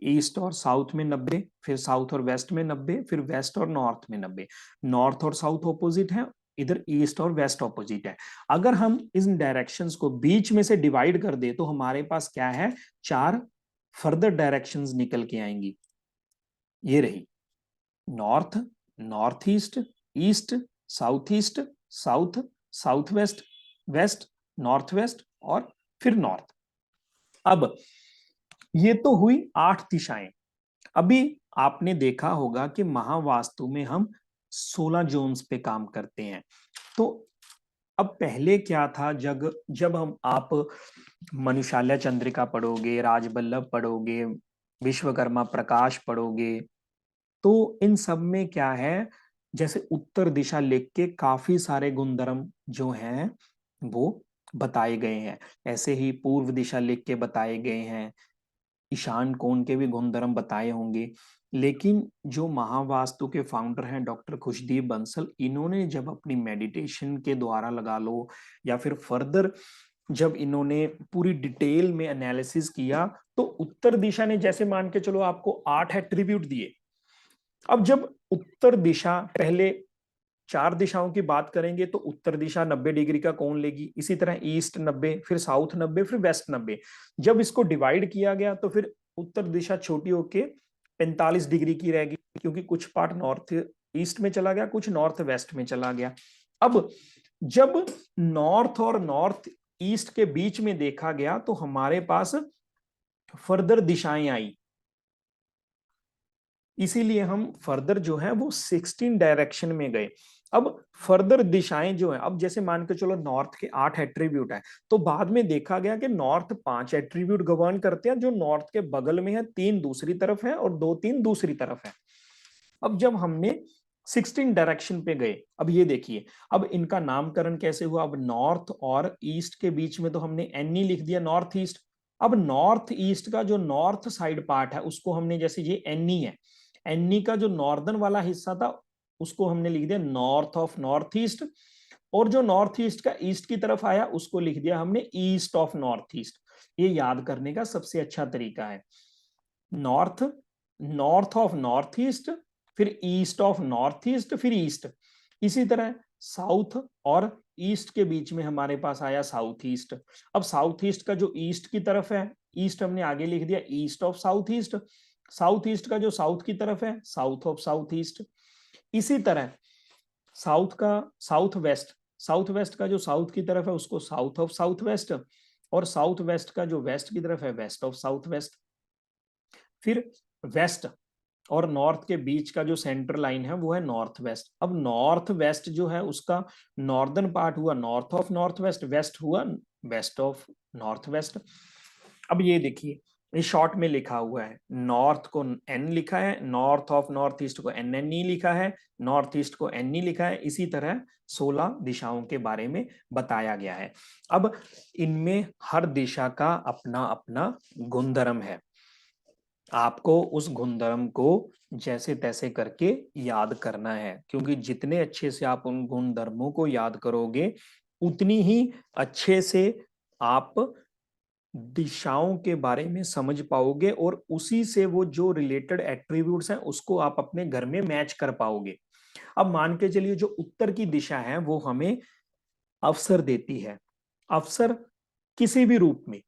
ईस्ट और साउथ में 90, फिर साउथ और वेस्ट में 90, फिर वेस्ट और नॉर्थ में 90। नॉर्थ और साउथ ऑपोजिट है, इधर ईस्ट और वेस्ट ऑपोजिट है। अगर हम इन डायरेक्शंस को बीच में से डिवाइड कर दे तो हमारे पास क्या है, चार फर्दर डायरेक्शंस निकल के आएंगी। ये रही north, north east, east, south east, south, south west, west, north west और फिर नॉर्थ। अब ये तो हुई 8 दिशाएं। अभी आपने देखा होगा कि महावास्तु में हम 16 जोन्स पे काम करते हैं। तो अब पहले क्या था, जब जब हम आप मनुशाल्या चंद्रिका पढ़ोगे, राजबल्लभ पढ़ोगे, विश्वकर्मा प्रकाश पढ़ोगे, तो इन सब में क्या है, जैसे उत्तर दिशा लिख के काफी सारे गुणधर्म जो हैं वो बताए गए हैं। ऐसे ही पूर्व दिशा लिख के बताए गए हैं, ईशान कोण के भी गुणधर्म बताए होंगे। लेकिन जो महावास्तु के फाउंडर हैं डॉक्टर खुशदीप बंसल, इन्होंने जब अपनी मेडिटेशन के द्वारा लगा लो या फिर फर्दर जब इन्होंने पूरी डिटेल में एनालिसिस किया, तो उत्तर दिशा ने जैसे मान के चलो आपको 8 एट्रीब्यूट दिए। अब जब उत्तर दिशा, पहले चार दिशाओं की बात करेंगे तो उत्तर दिशा 90 डिग्री का कोण लेगी, इसी तरह ईस्ट 90, फिर साउथ 90, फिर वेस्ट 90। जब इसको डिवाइड किया गया तो फिर उत्तर दिशा छोटी होके 45 डिग्री की रहेगी, क्योंकि कुछ पार्ट नॉर्थ ईस्ट में चला गया, कुछ नॉर्थ वेस्ट में चला गया। अब जब नॉर्थ और नॉर्थ ईस्ट के बीच में देखा गया तो हमारे पास फर्दर दिशाएं आई, इसीलिए हम फर्दर जो है वो 16 डायरेक्शन में गए। अब फर्दर दिशाएं जो है, अब जैसे मान के चलो नॉर्थ के 8 एट्रीब्यूट है, तो बाद में देखा गया कि नॉर्थ 5 एट्रीब्यूट गवर्न करते हैं, जो नॉर्थ के बगल में है, 3 दूसरी तरफ है और 2-3 दूसरी तरफ है। अब जब हमने 16 डायरेक्शन पे गए, अब ये देखिए, अब इनका नामकरण कैसे हुआ। अब नॉर्थ और ईस्ट के बीच में तो हमने एन ई लिख दिया, नॉर्थ ईस्ट। अब नॉर्थ ईस्ट का जो नॉर्थ साइड पार्ट है उसको हमने, जैसे ये एन ई है, एन ई का जो नॉर्दर्न वाला हिस्सा था उसको हमने लिख दिया नॉर्थ ऑफ नॉर्थ ईस्ट, और जो नॉर्थ ईस्ट का ईस्ट की तरफ आया उसको लिख दिया हमने ईस्ट ऑफ नॉर्थ ईस्ट। ये याद करने का सबसे अच्छा तरीका है, north, north of north east, फिर ईस्ट ऑफ नॉर्थ ईस्ट, फिर ईस्ट। इसी तरह साउथ और ईस्ट के बीच में हमारे पास आया साउथ ईस्ट। अब साउथ ईस्ट का जो ईस्ट की तरफ है, ईस्ट हमने आगे लिख दिया east of south east. South east का जो साउथ की तरफ है, साउथ ऑफ साउथ ईस्ट। इसी तरह साउथ का साउथ वेस्ट, साउथ वेस्ट का जो साउथ की तरफ है उसको साउथ ऑफ साउथ वेस्ट, और साउथ वेस्ट का जो वेस्ट की तरफ है वेस्ट ऑफ साउथ वेस्ट। फिर वेस्ट और नॉर्थ के बीच का जो सेंटर लाइन है वो है नॉर्थ वेस्ट। अब नॉर्थ वेस्ट जो है उसका नॉर्दर्न पार्ट हुआ north of north west, west हुआ वेस्ट ऑफ नॉर्थ वेस्ट। अब ये देखिए, इस शॉर्ट में लिखा हुआ है, नॉर्थ को एन लिखा है, नॉर्थ ऑफ नॉर्थ ईस्ट को एन एन ई लिखा है, नॉर्थ ईस्ट को एन ई लिखा है। इसी तरह 16 दिशाओं के बारे में बताया गया है। अब इनमें हर दिशा का अपना अपना गुणधर्म है, आपको उस गुणधर्म को जैसे तैसे करके याद करना है, क्योंकि जितने अच्छे से आप उन गुणधर्मों को याद करोगे उतनी ही अच्छे से आप दिशाओं के बारे में समझ पाओगे, और उसी से वो जो रिलेटेड एट्रीब्यूट्स हैं उसको आप अपने घर में मैच कर पाओगे। अब मान के चलिए जो उत्तर की दिशा है वो हमें अवसर देती है। अवसर किसी भी रूप में,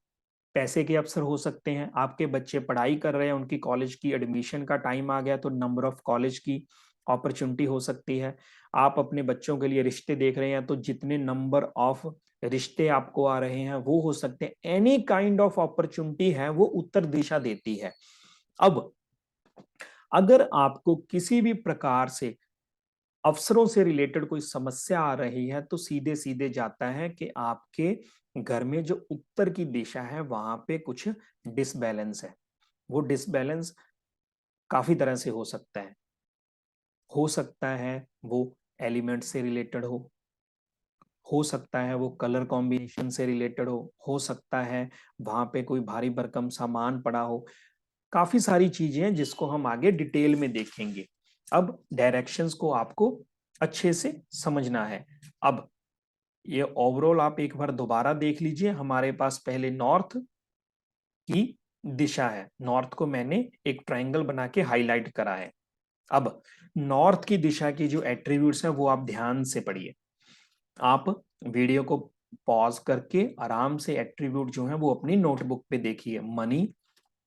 पैसे के अवसर हो सकते हैं, आपके बच्चे पढ़ाई कर रहे हैं, उनकी कॉलेज की एडमिशन का टाइम आ गया तो नंबर ऑफ कॉलेज की अपॉर्चुनिटी हो सकती है। आप अपने बच्चों के लिए रिश्ते देख रहे हैं तो जितने नंबर ऑफ रिश्ते आपको आ रहे हैं वो हो सकते हैं। एनी काइंड ऑफ अपॉर्चुनिटी है वो उत्तर दिशा देती है। अब अगर आपको किसी भी प्रकार से अवसरों से रिलेटेड कोई समस्या आ रही है तो सीधे सीधे जाता है कि आपके घर में जो उत्तर की दिशा है वहां पे कुछ डिसबैलेंस है। वो डिसबैलेंस काफी तरह से हो सकता है वो एलिमेंट से रिलेटेड हो, हो सकता है वो कलर कॉम्बिनेशन से रिलेटेड हो सकता है वहां पे कोई भारी भरकम सामान पड़ा हो। काफी सारी चीजें हैं जिसको हम आगे डिटेल में देखेंगे। अब डायरेक्शंस को आपको अच्छे से समझना है। अब ये ओवरऑल आप एक बार दोबारा देख लीजिए। हमारे पास पहले नॉर्थ की दिशा है, नॉर्थ को मैंने एक ट्रायंगल बना के हाईलाइट करा है। अब नॉर्थ की दिशा की जो एट्रीब्यूट्स हैं वो आप ध्यान से पढ़िए। आप वीडियो को पॉज करके आराम से एट्रीब्यूट जो है वो अपनी नोटबुक पे देखिए। Money,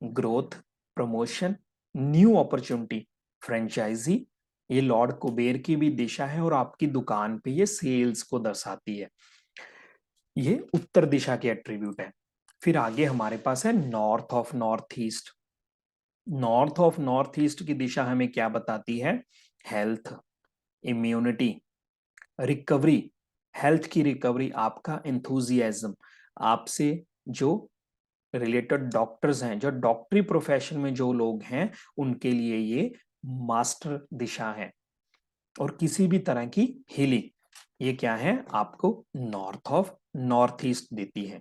growth, promotion, new opportunity, franchise. ये लॉर्ड कुबेर की भी दिशा है और आपकी दुकान पे ये सेल्स को दर्शाती है। ये उत्तर दिशा के एट्रीब्यूट है। फिर आगे हमारे पास है north of north east. North of north east की दिशा हमें क्या बताती है? Health, immunity, recovery. हेल्थ की रिकवरी, आपका एंथुजियाज्म, आपसे जो रिलेटेड डॉक्टर्स हैं, जो डॉक्टरी प्रोफेशन में जो लोग हैं, उनके लिए ये मास्टर दिशा है। और किसी भी तरह की हीलिंग, ये क्या है? आपको नॉर्थ ऑफ नॉर्थ ईस्ट देती है।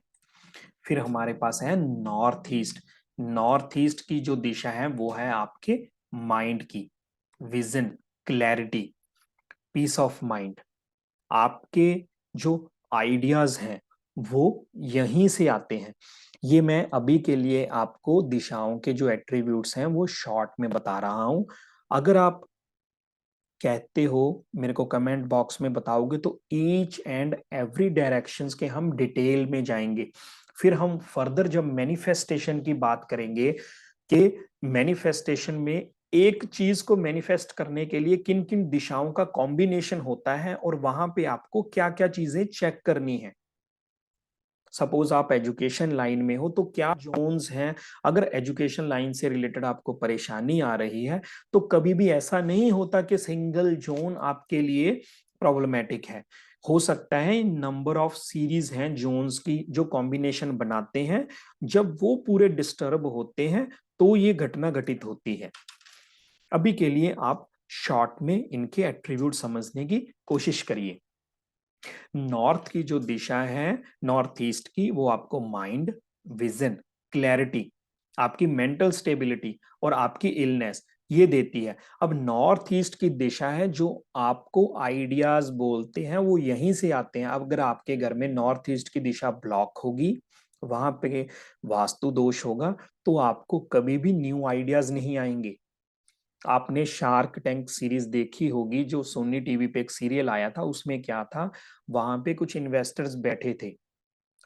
फिर हमारे पास है नॉर्थ ईस्ट। नॉर्थ ईस्ट की जो दिशा है वो है आपके माइंड की, vision, clarity, peace of mind. आपके जो आइडियाज हैं वो यहीं से आते हैं। ये मैं अभी के लिए आपको दिशाओं के जो एट्रीब्यूट्स हैं वो शॉर्ट में बता रहा हूं। अगर आप कहते हो, मेरे को कमेंट बॉक्स में बताओगे, तो ईच एंड एवरी डायरेक्शंस के हम डिटेल में जाएंगे। फिर हम फर्दर जब मैनिफेस्टेशन की बात करेंगे कि मैनिफेस्टेशन में एक चीज को मैनिफेस्ट करने के लिए किन किन दिशाओं का कॉम्बिनेशन होता है और वहां पे आपको क्या क्या चीजें चेक करनी है। सपोज आप एजुकेशन लाइन में हो तो क्या जोन्स हैं। अगर एजुकेशन लाइन से रिलेटेड आपको परेशानी आ रही है तो कभी भी ऐसा नहीं होता कि सिंगल जोन आपके लिए प्रॉब्लमेटिक है। हो सकता है नंबर ऑफ सीरीज हैं जोन्स की जो कॉम्बिनेशन बनाते हैं, जब वो पूरे डिस्टर्ब होते हैं तो ये घटना घटित होती है। अभी के लिए आप शॉर्ट में इनके एट्रीब्यूट समझने की कोशिश करिए। नॉर्थ की जो दिशा है नॉर्थ ईस्ट की, वो आपको माइंड, विजन, क्लैरिटी, आपकी मेंटल स्टेबिलिटी और आपकी इलनेस ये देती है। अब नॉर्थ ईस्ट की दिशा है जो आपको आइडियाज बोलते हैं वो यहीं से आते हैं। अब अगर आपके घर में नॉर्थ ईस्ट की दिशा ब्लॉक होगी, वहां पे वास्तु दोष होगा, तो आपको कभी भी न्यू आइडियाज नहीं आएंगे। आपने शार्क टैंक सीरीज देखी होगी, जो सोनी टीवी पे एक सीरियल आया था, उसमें क्या था, वहां पे कुछ इन्वेस्टर्स बैठे थे।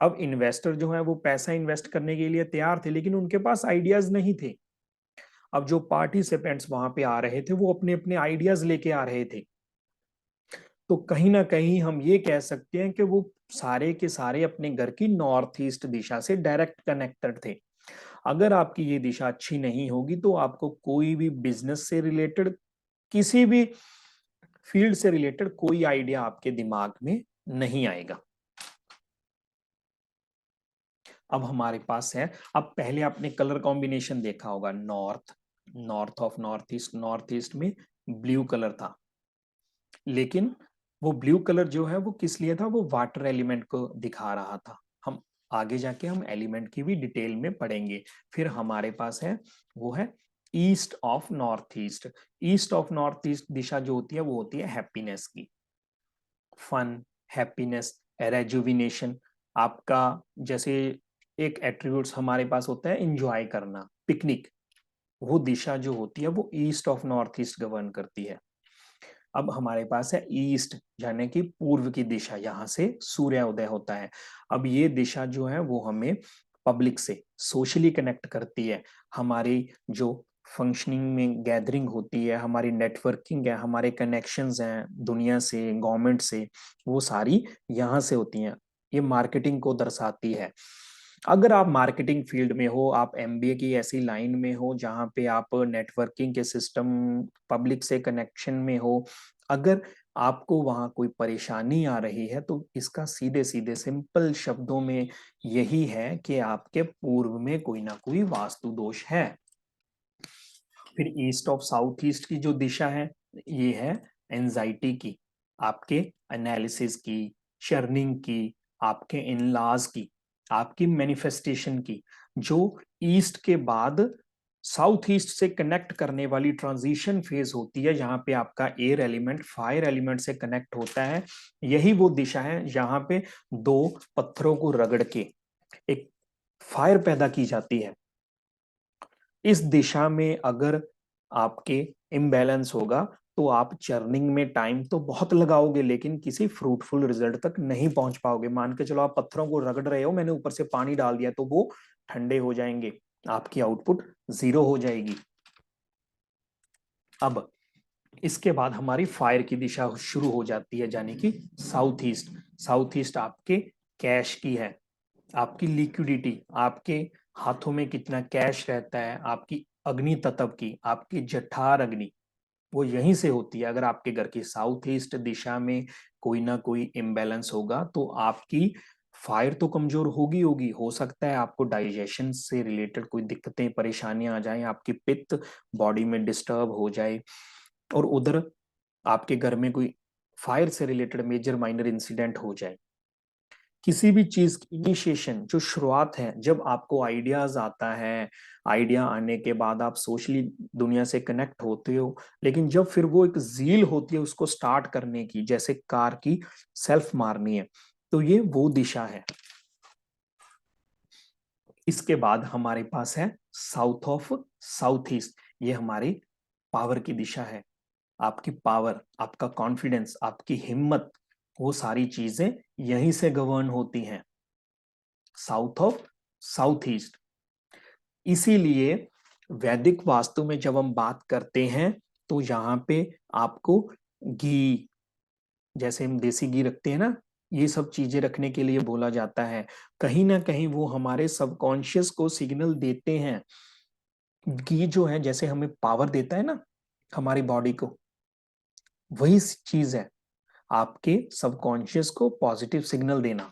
अब इन्वेस्टर जो है वो पैसा इन्वेस्ट करने के लिए तैयार थे, लेकिन उनके पास आइडियाज नहीं थे। अब जो पार्टिसिपेंट्स वहां पे आ रहे थे वो अपने अपने आइडियाज लेके आ रहे थे। तो कहीं ना कहीं हम ये कह सकते हैं कि वो सारे के सारे अपने घर की नॉर्थ ईस्ट दिशा से डायरेक्ट कनेक्टेड थे। अगर आपकी ये दिशा अच्छी नहीं होगी तो आपको कोई भी बिजनेस से रिलेटेड, किसी भी फील्ड से रिलेटेड कोई आइडिया आपके दिमाग में नहीं आएगा। अब हमारे पास है, अब पहले आपने कलर कॉम्बिनेशन देखा होगा, north, north of north east. North east में ब्लू कलर था, लेकिन वो ब्लू कलर जो है वो किस लिए था? वो वाटर एलिमेंट को दिखा रहा था। हम आगे जाके हम एलिमेंट की भी डिटेल में पढ़ेंगे। फिर हमारे पास है, वो है east of north east. East of north east दिशा जो होती है वो होती है हैप्पीनेस की, फन, हैप्पीनेस, रेजुविनेशन। आपका जैसे एक एट्रीब्यूट्स हमारे पास होता है एंजॉय करना, पिकनिक, वो दिशा जो होती है वो east of north east govern करती है। अब हमारे पास है ईस्ट, यानी कि पूर्व की दिशा, यहाँ से सूर्योदय होता है। अब ये दिशा जो है वो हमें पब्लिक से सोशली कनेक्ट करती है। हमारी जो फंक्शनिंग में गैदरिंग होती है, हमारी नेटवर्किंग है, हमारे कनेक्शंस हैं दुनिया से, गवर्नमेंट से, वो सारी यहाँ से होती हैं। ये मार्केटिंग को दर्शाती है। अगर आप मार्केटिंग फील्ड में हो, आप एमबीए की ऐसी लाइन में हो जहाँ पे आप नेटवर्किंग के सिस्टम, पब्लिक से कनेक्शन में हो, अगर आपको वहां कोई परेशानी आ रही है तो इसका सीधे सीधे सिंपल शब्दों में यही है कि आपके पूर्व में कोई ना कोई वास्तु दोष है। फिर ईस्ट ऑफ साउथ ईस्ट की जो दिशा है ये है एंजाइटी की, आपके एनालिसिस की, चर्निंग की, आपके इनलॉज की, आपकी मैनिफेस्टेशन की, जो ईस्ट के बाद साउथ ईस्ट से कनेक्ट करने वाली ट्रांजिशन फेज होती है, जहां पे आपका एयर एलिमेंट फायर एलिमेंट से कनेक्ट होता है। यही वो दिशा है जहां पे दो पत्थरों को रगड़ के एक फायर पैदा की जाती है। इस दिशा में अगर आपके इम्बैलेंस होगा तो आप चर्निंग में टाइम तो बहुत लगाओगे, लेकिन किसी फ्रूटफुल रिजल्ट तक नहीं पहुंच पाओगे। मान के चलो आप पत्थरों को रगड़ रहे हो, मैंने ऊपर से पानी डाल दिया तो वो ठंडे हो जाएंगे, आपकी आउटपुट 0 हो जाएगी। अब इसके बाद हमारी फायर की दिशा शुरू हो जाती है, यानी कि साउथ ईस्ट। साउथ ईस्ट आपके कैश की है, आपकी लिक्विडिटी, आपके हाथों में कितना कैश रहता है, आपकी अग्नि तत्व की, आपकी जठार अग्नि, वो यहीं से होती है। अगर आपके घर की साउथ ईस्ट दिशा में कोई ना कोई इम्बैलेंस होगा तो आपकी फायर तो कमजोर होगी होगी। हो सकता है आपको डाइजेशन से रिलेटेड कोई दिक्कतें परेशानियां आ जाएं, आपकी पित्त बॉडी में डिस्टर्ब हो जाए, और उधर आपके घर में कोई फायर से रिलेटेड मेजर माइनर इंसिडेंट हो जाए। किसी भी चीज की इनिशिएशन, जो शुरुआत है, जब आपको आइडियाज आता है, आइडिया आने के बाद आप सोशली दुनिया से कनेक्ट होते हो, लेकिन जब फिर वो एक जील होती है उसको स्टार्ट करने की, जैसे कार की सेल्फ मारनी है, तो ये वो दिशा है। इसके बाद हमारे पास है साउथ ऑफ साउथ ईस्ट। ये हमारी पावर की दिशा है। आपकी पावर, आपका कॉन्फिडेंस, आपकी हिम्मत, वो सारी चीजें यहीं से गवर्न होती हैं, साउथ ऑफ साउथ ईस्ट। इसीलिए वैदिक वास्तु में जब हम बात करते हैं तो यहाँ पे आपको घी, जैसे हम देसी घी रखते हैं ना, ये सब चीजें रखने के लिए बोला जाता है। कहीं ना कहीं वो हमारे सबकॉन्शियस को सिग्नल देते हैं। घी जो है जैसे हमें पावर देता है ना हमारी बॉडी को, वही चीज है आपके सबकॉन्शियस को पॉजिटिव सिग्नल देना।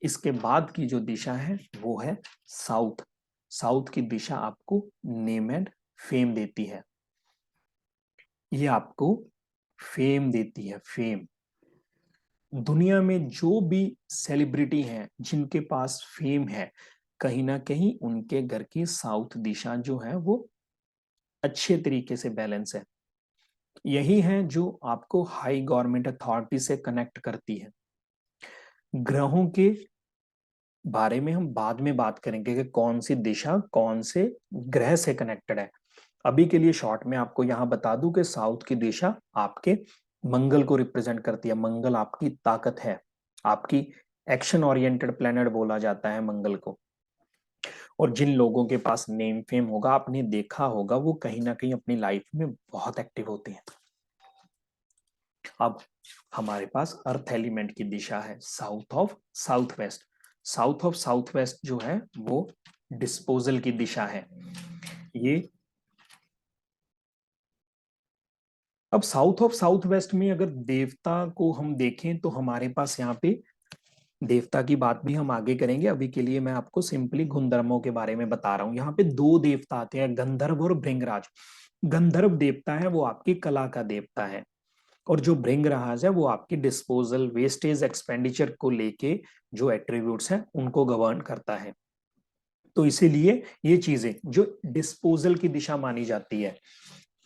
इसके बाद की जो दिशा है वो है साउथ। साउथ की दिशा आपको नेम एंड फेम देती है। ये आपको फेम देती है, फेम। दुनिया में जो भी सेलिब्रिटी हैं जिनके पास फेम है, कहीं ना कहीं उनके घर की साउथ दिशा जो है वो अच्छे तरीके से बैलेंस है। यही है जो आपको हाई गवर्नमेंट अथॉरिटी से कनेक्ट करती है। ग्रहों के बारे में हम बाद में बात करेंगे कि कौन सी दिशा कौन से ग्रह से कनेक्टेड है। अभी के लिए शॉर्ट में आपको यहां बता दूं कि साउथ की दिशा आपके मंगल को रिप्रेजेंट करती है। मंगल आपकी ताकत है, आपकी एक्शन ओरिएंटेड प्लेनेट बोला जाता है मंगल को। और जिन लोगों के पास नेम फेम होगा, आपने देखा होगा, वो कहीं ना कहीं अपनी लाइफ में बहुत एक्टिव होते हैं। अब हमारे पास अर्थ एलिमेंट की दिशा है south of south waste. South of south waste जो है वो डिस्पोजल की दिशा है। ये अब साउथ ऑफ साउथ वेस्ट में अगर देवता को हम देखें तो हमारे पास यहाँ पे देवता की बात भी हम आगे करेंगे। अभी के लिए मैं आपको सिंपली गुणधर्मों के बारे में बता रहा हूँ। यहाँ पे दो देवता आते हैं, गंधर्व और भृंगराज। गंधर्व देवता है वो आपकी कला का देवता है, और जो भृंगराज है वो आपकी डिस्पोजल वेस्टेज एक्सपेंडिचर को लेके जो एट्रीब्यूट्स हैं उनको गवर्न करता है। तो इसीलिए ये चीजें जो डिस्पोजल की दिशा मानी जाती है,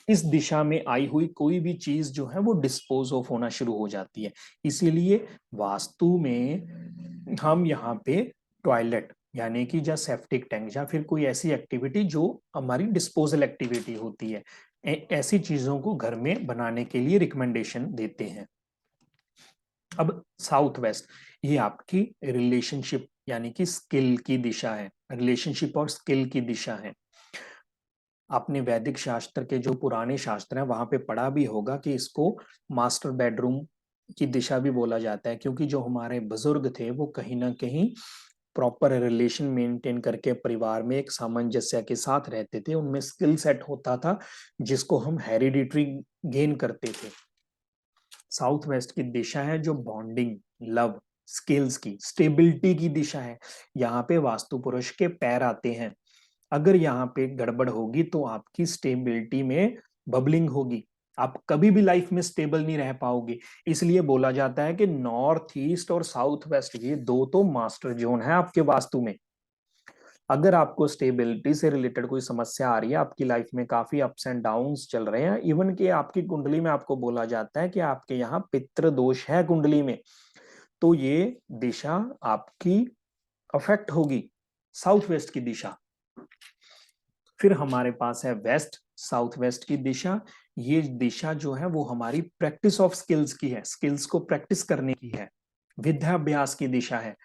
इस दिशा में आई हुई कोई भी चीज जो है वो डिस्पोज ऑफ होना शुरू हो जाती है। इसीलिए वास्तु में हम यहाँ पे टॉयलेट यानी कि या सेप्टिक टैंक या फिर कोई ऐसी एक्टिविटी जो हमारी डिस्पोजल एक्टिविटी होती है, ऐसी चीजों को घर में बनाने के लिए रिकमेंडेशन देते हैं। अब साउथ वेस्ट ये आपकी रिलेशनशिप यानी कि स्किल की दिशा है, रिलेशनशिप और स्किल की दिशा है। आपने वैदिक शास्त्र के जो पुराने शास्त्र हैं वहां पे पढ़ा भी होगा कि इसको मास्टर बेडरूम की दिशा भी बोला जाता है, क्योंकि जो हमारे बुजुर्ग थे वो कहीं ना कहीं प्रॉपर रिलेशन मेंटेन करके परिवार में एक सामंजस्य के साथ रहते थे। उनमें स्किल सेट होता था जिसको हम हेरिडिटरी गेन करते थे। साउथ वेस्ट की दिशा है जो बॉन्डिंग, लव, स्किल्स की, स्टेबिलिटी की दिशा है। यहाँ पे वास्तु पुरुष के पैर आते हैं। अगर यहाँ पे गड़बड़ होगी तो आपकी स्टेबिलिटी में बबलिंग होगी, आप कभी भी लाइफ में स्टेबल नहीं रह पाओगे। इसलिए बोला जाता है कि नॉर्थ ईस्ट और साउथ वेस्ट ये दो तो मास्टर जोन है आपके वास्तु में। अगर आपको स्टेबिलिटी से रिलेटेड कोई समस्या आ रही है, आपकी लाइफ में काफी अप्स एंड डाउन्स चल रहे हैं, इवन कि आपकी कुंडली में आपको बोला जाता है कि आपके यहाँ पितृ दोष है कुंडली में, तो ये दिशा आपकी अफेक्ट होगी, साउथ वेस्ट की दिशा। फिर हमारे पास है वेस्ट साउथ वेस्ट की दिशा। ये दिशा जो है वो हमारी प्रैक्टिस ऑफ स्किल्स की है, स्किल्स को प्रैक्टिस करने की है, विद्याभ्यास की दिशा है।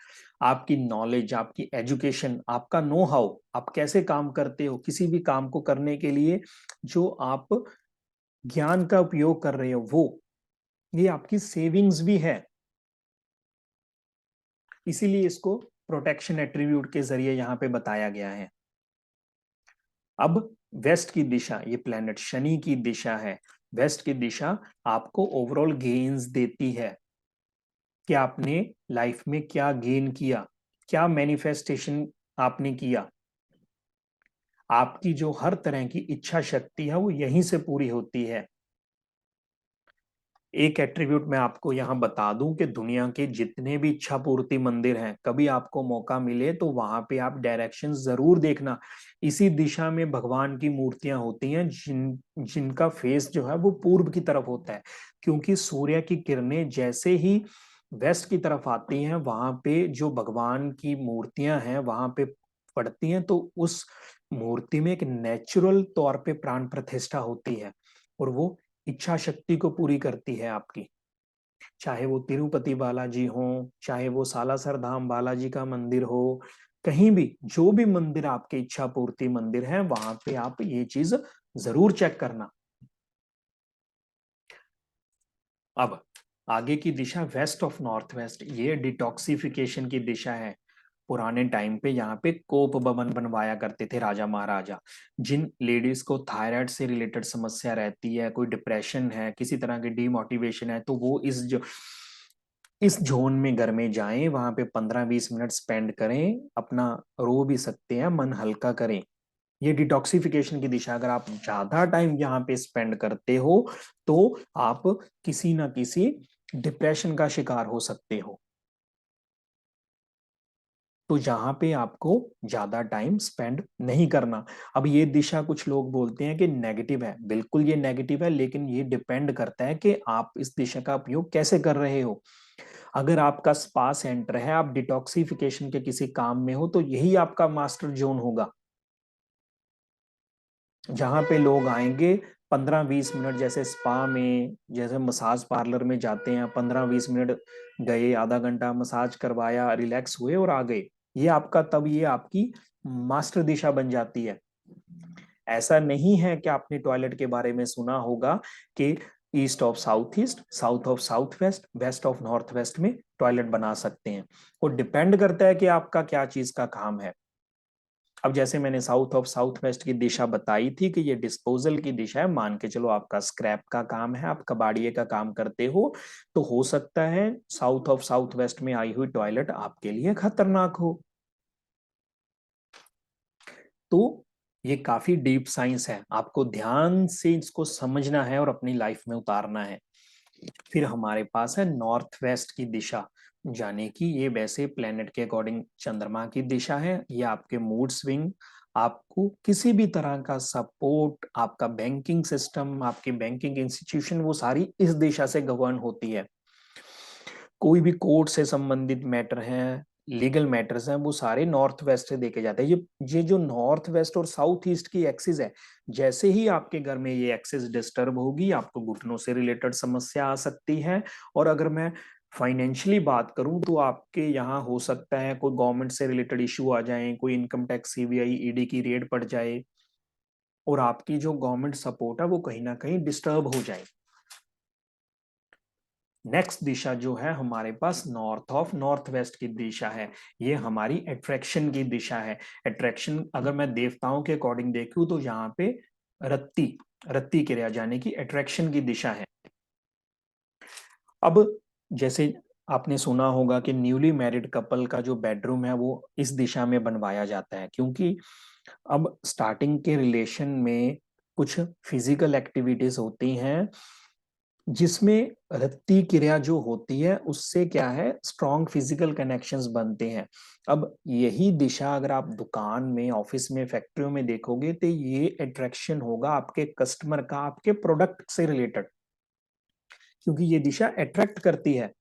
आपकी नॉलेज, आपकी एजुकेशन, आपका नो हाउ, आप कैसे काम करते हो, किसी भी काम को करने के लिए जो आप ज्ञान का उपयोग कर रहे हो वो, ये आपकी सेविंग्स भी है। इसीलिए इसको प्रोटेक्शन एट्रीब्यूट के जरिए यहां पे बताया गया है। अब वेस्ट की दिशा, ये प्लेनेट शनि की दिशा है। वेस्ट की दिशा आपको ओवरऑल गेन्स देती है कि आपने लाइफ में क्या गेन किया, क्या मैनिफेस्टेशन आपने किया। आपकी जो हर तरह की इच्छा शक्ति है वो यहीं से पूरी होती है। एक एट्रीब्यूट मैं आपको यहां बता दूं कि दुनिया के जितने भी इच्छा पूर्ति मंदिर हैं, कभी आपको मौका मिले तो वहां पे आप डायरेक्शन जरूर देखना। इसी दिशा में भगवान की मूर्तियां होती हैं जिनका फेस जो है वो पूर्व की तरफ होता है, क्योंकि सूर्य की किरणें जैसे ही वेस्ट की तरफ आती हैं, वहां पे जो भगवान की मूर्तियां हैं वहां पे पड़ती हैं, तो उस मूर्ति में एक नेचुरल तौर पे प्राण प्रतिष्ठा होती है और वो इच्छा शक्ति को पूरी करती है आपकी। चाहे वो तिरुपति बालाजी हो, चाहे वो सालासर धाम बालाजी का मंदिर हो, कहीं भी जो भी मंदिर आपके इच्छा पूर्ति मंदिर है वहां पे आप ये चीज जरूर चेक करना। अब आगे की दिशा वेस्ट ऑफ नॉर्थ वेस्ट, ये डिटॉक्सिफिकेशन की दिशा है। पुराने टाइम पे यहाँ पे कोप भवन बनवाया करते थे राजा महाराजा। जिन लेडीज को थायराइड से रिलेटेड समस्या रहती है, कोई डिप्रेशन है, किसी तरह की डीमोटिवेशन है, तो वो इस जोन में घर में जाएं, वहां पे 15-20 मिनट स्पेंड करें, अपना रो भी सकते हैं, मन हल्का करें। ये डिटॉक्सिफिकेशन की दिशा। अगर आप ज्यादा टाइम यहाँ पे स्पेंड करते हो तो आप किसी ना किसी डिप्रेशन का शिकार हो सकते हो। तो यहाँ पे आपको ज्यादा टाइम स्पेंड नहीं करना। अब ये दिशा कुछ लोग बोलते हैं कि नेगेटिव है, बिल्कुल ये नेगेटिव है, लेकिन ये डिपेंड करता है कि आप इस दिशा का उपयोग कैसे कर रहे हो। अगर आपका स्पा सेंटर है, आप डिटॉक्सिफिकेशन के किसी काम में हो, तो यही आपका मास्टर जोन होगा, जहां पे लोग आएंगे 15-20 मिनट, जैसे स्पा में, जैसे मसाज पार्लर में जाते हैं, 15-20 मिनट गए, आधा घंटा मसाज करवाया, रिलैक्स हुए और आ गए। ये आपका, तब ये आपकी मास्टर दिशा बन जाती है। ऐसा नहीं है कि आपने टॉयलेट के बारे में सुना होगा कि east of south east, south of south west, west of north west में टॉयलेट बना सकते हैं। वो डिपेंड करता है कि आपका क्या चीज का काम है। अब जैसे मैंने साउथ ऑफ साउथ वेस्ट की दिशा बताई थी कि ये डिस्पोजल की दिशा है, मान के चलो आपका स्क्रैप का काम है, आप कबाड़िए का काम करते हो, तो हो सकता है साउथ ऑफ साउथ वेस्ट में आई हुई टॉयलेट आपके लिए खतरनाक हो। तो ये काफी डीप साइंस है, आपको ध्यान से इसको समझना है और अपनी लाइफ में उतारना है। फिर हमारे पास है नॉर्थ वेस्ट की दिशा, जाने की ये वैसे प्लेनेट के अकॉर्डिंग चंद्रमा की दिशा है। ये आपके मूड स्विंग, आपको किसी भी तरह का सपोर्ट, आपका बैंकिंग सिस्टम, आपकी बैंकिंग इंस्टीट्यूशन, वो सारी इस दिशा से गवर्न होती है। कोई भी कोर्ट से संबंधित मैटर हैं, लीगल मैटर्स हैं, वो सारे नॉर्थ वेस्ट से देखे जाते हैं। ये जो नॉर्थ वेस्ट और साउथ ईस्ट की एक्सिस है, जैसे ही आपके घर में ये एक्सिस डिस्टर्ब होगी, आपको घुटनों से रिलेटेड समस्या आ सकती है। और अगर मैं फाइनेंशियली बात करूं तो आपके यहाँ हो सकता है कोई गवर्नमेंट से रिलेटेड इशू आ जाए, कोई इनकम टैक्स, सीबीआई, ईडी की रेड पड़ जाए और आपकी जो गवर्नमेंट सपोर्ट है वो कहीं ना कहीं डिस्टर्ब हो जाए। नेक्स्ट दिशा जो है हमारे पास नॉर्थ ऑफ नॉर्थ वेस्ट की दिशा है। ये हमारी अट्रैक्शन की दिशा है। अट्रैक्शन अगर मैं देवताओं के अकॉर्डिंग देखूं तो यहाँ पे रत्ती, रत्ती क्रिया जाने की अट्रैक्शन की दिशा है। अब जैसे आपने सुना होगा कि न्यूली मैरिड कपल का जो बेडरूम है वो इस दिशा में बनवाया जाता है, क्योंकि अब स्टार्टिंग के रिलेशन में कुछ फिजिकल एक्टिविटीज होती हैं जिसमें रत्ती क्रिया जो होती है उससे क्या है, स्ट्रॉन्ग फिजिकल कनेक्शंस बनते हैं। अब यही दिशा अगर आप दुकान में, ऑफिस में, फैक्ट्रियों में देखोगे तो ये अट्रैक्शन होगा आपके कस्टमर का आपके प्रोडक्ट से रिलेटेड, क्योंकि ये दिशा अट्रैक्ट करती है।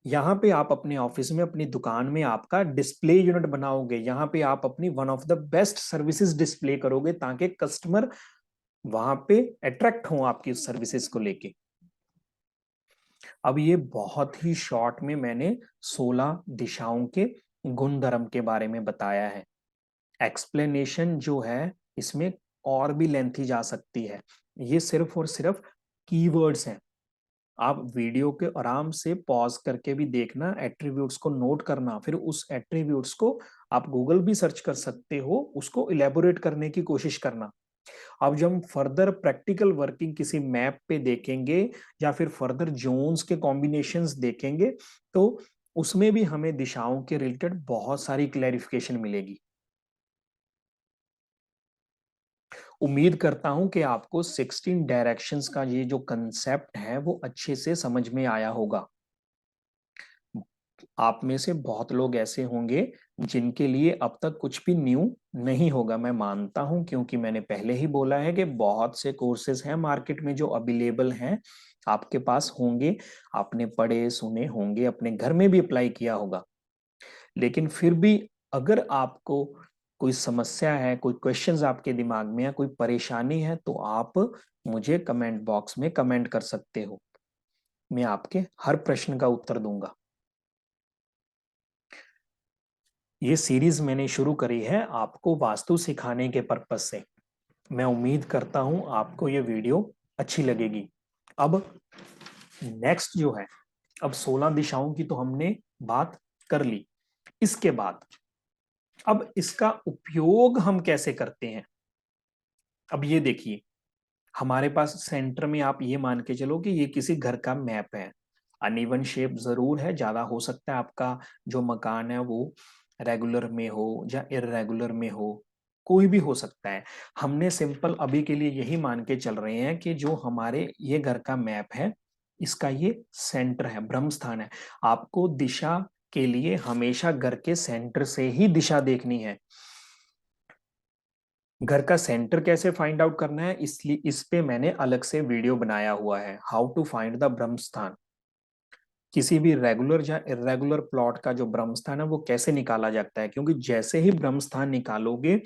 यहाँ पे आप अपने ऑफिस में, अपनी दुकान में आपका डिस्प्ले यूनिट बनाओगे, यहाँ पे आप अपनी one of the best services display करोगे ताकि कस्टमर वहां पे अट्रैक्ट हो आपकी उस सर्विसेज को लेके। अब ये बहुत ही शॉर्ट में मैंने 16 दिशाओं के गुण धर्म के बारे में बताया है। एक्सप्लेनेशन जो है इसमें और भी लेंथी जा सकती है, ये सिर्फ और सिर्फ कीवर्ड्स हैं। आप वीडियो के आराम से पॉज करके भी देखना, एट्रीब्यूट्स को नोट करना, फिर उस एट्रीब्यूट्स को आप गूगल भी सर्च कर सकते हो, उसको इलेबोरेट करने की कोशिश करना। अब जब हम फर्दर प्रैक्टिकल वर्किंग किसी मैप पे देखेंगे या फिर फर्दर जोन्स के कॉम्बिनेशंस देखेंगे तो उसमें भी हमें दिशाओं के रिलेटेड बहुत सारी क्लैरिफिकेशन मिलेगी। उम्मीद करता हूं कि आपको 16 डायरेक्शंस का ये जो कंसेप्ट है वो अच्छे से समझ में आया होगा। आप में से बहुत लोग ऐसे होंगे जिनके लिए अब तक कुछ भी न्यू नहीं होगा, मैं मानता हूं, क्योंकि मैंने पहले ही बोला है कि बहुत से कोर्सेज हैं मार्केट में जो अवेलेबल हैं, आपके पास होंगे, आपने पढ़े सुने होंगे, अपने घर में भी अप्लाई किया होगा। लेकिन फिर भी अगर आपको कोई समस्या है, कोई क्वेश्चंस आपके दिमाग में है, कोई परेशानी है, तो आप मुझे कमेंट बॉक्स में कमेंट कर सकते हो। मैं आपके हर प्रश्न का उत्तर दूंगा। ये सीरीज मैंने शुरू करी है आपको वास्तु सिखाने के पर्पस से। मैं उम्मीद करता हूं आपको ये वीडियो अच्छी लगेगी। अब नेक्स्ट जो है, अब 16 दिशाओं की तो हमने बात कर ली। इसके बाद अब इसका उपयोग हम कैसे करते हैं। अब ये देखिए, हमारे पास सेंटर में आप ये मान के चलो कि ये किसी घर का मैप है। अनइवन शेप जरूर है, ज्यादा हो सकता है आपका जो मकान है वो रेगुलर में हो या इररेगुलर में हो, कोई भी हो सकता है। हमने सिंपल अभी के लिए यही मान के चल रहे हैं कि जो हमारे ये घर का मैप है इसका ये सेंटर है, ब्रह्म स्थान है। आपको दिशा के लिए हमेशा घर के सेंटर से ही दिशा देखनी है। घर का सेंटर कैसे फाइंड आउट करना है, इसलिए इस पे मैंने अलग से वीडियो बनाया हुआ है, हाउ टू फाइंड द ब्रह्म स्थान। किसी भी रेगुलर या इरेगुलर प्लॉट का जो ब्रह्म स्थान है वो कैसे निकाला जाता है, क्योंकि जैसे ही ब्रह्म स्थान निकालोगे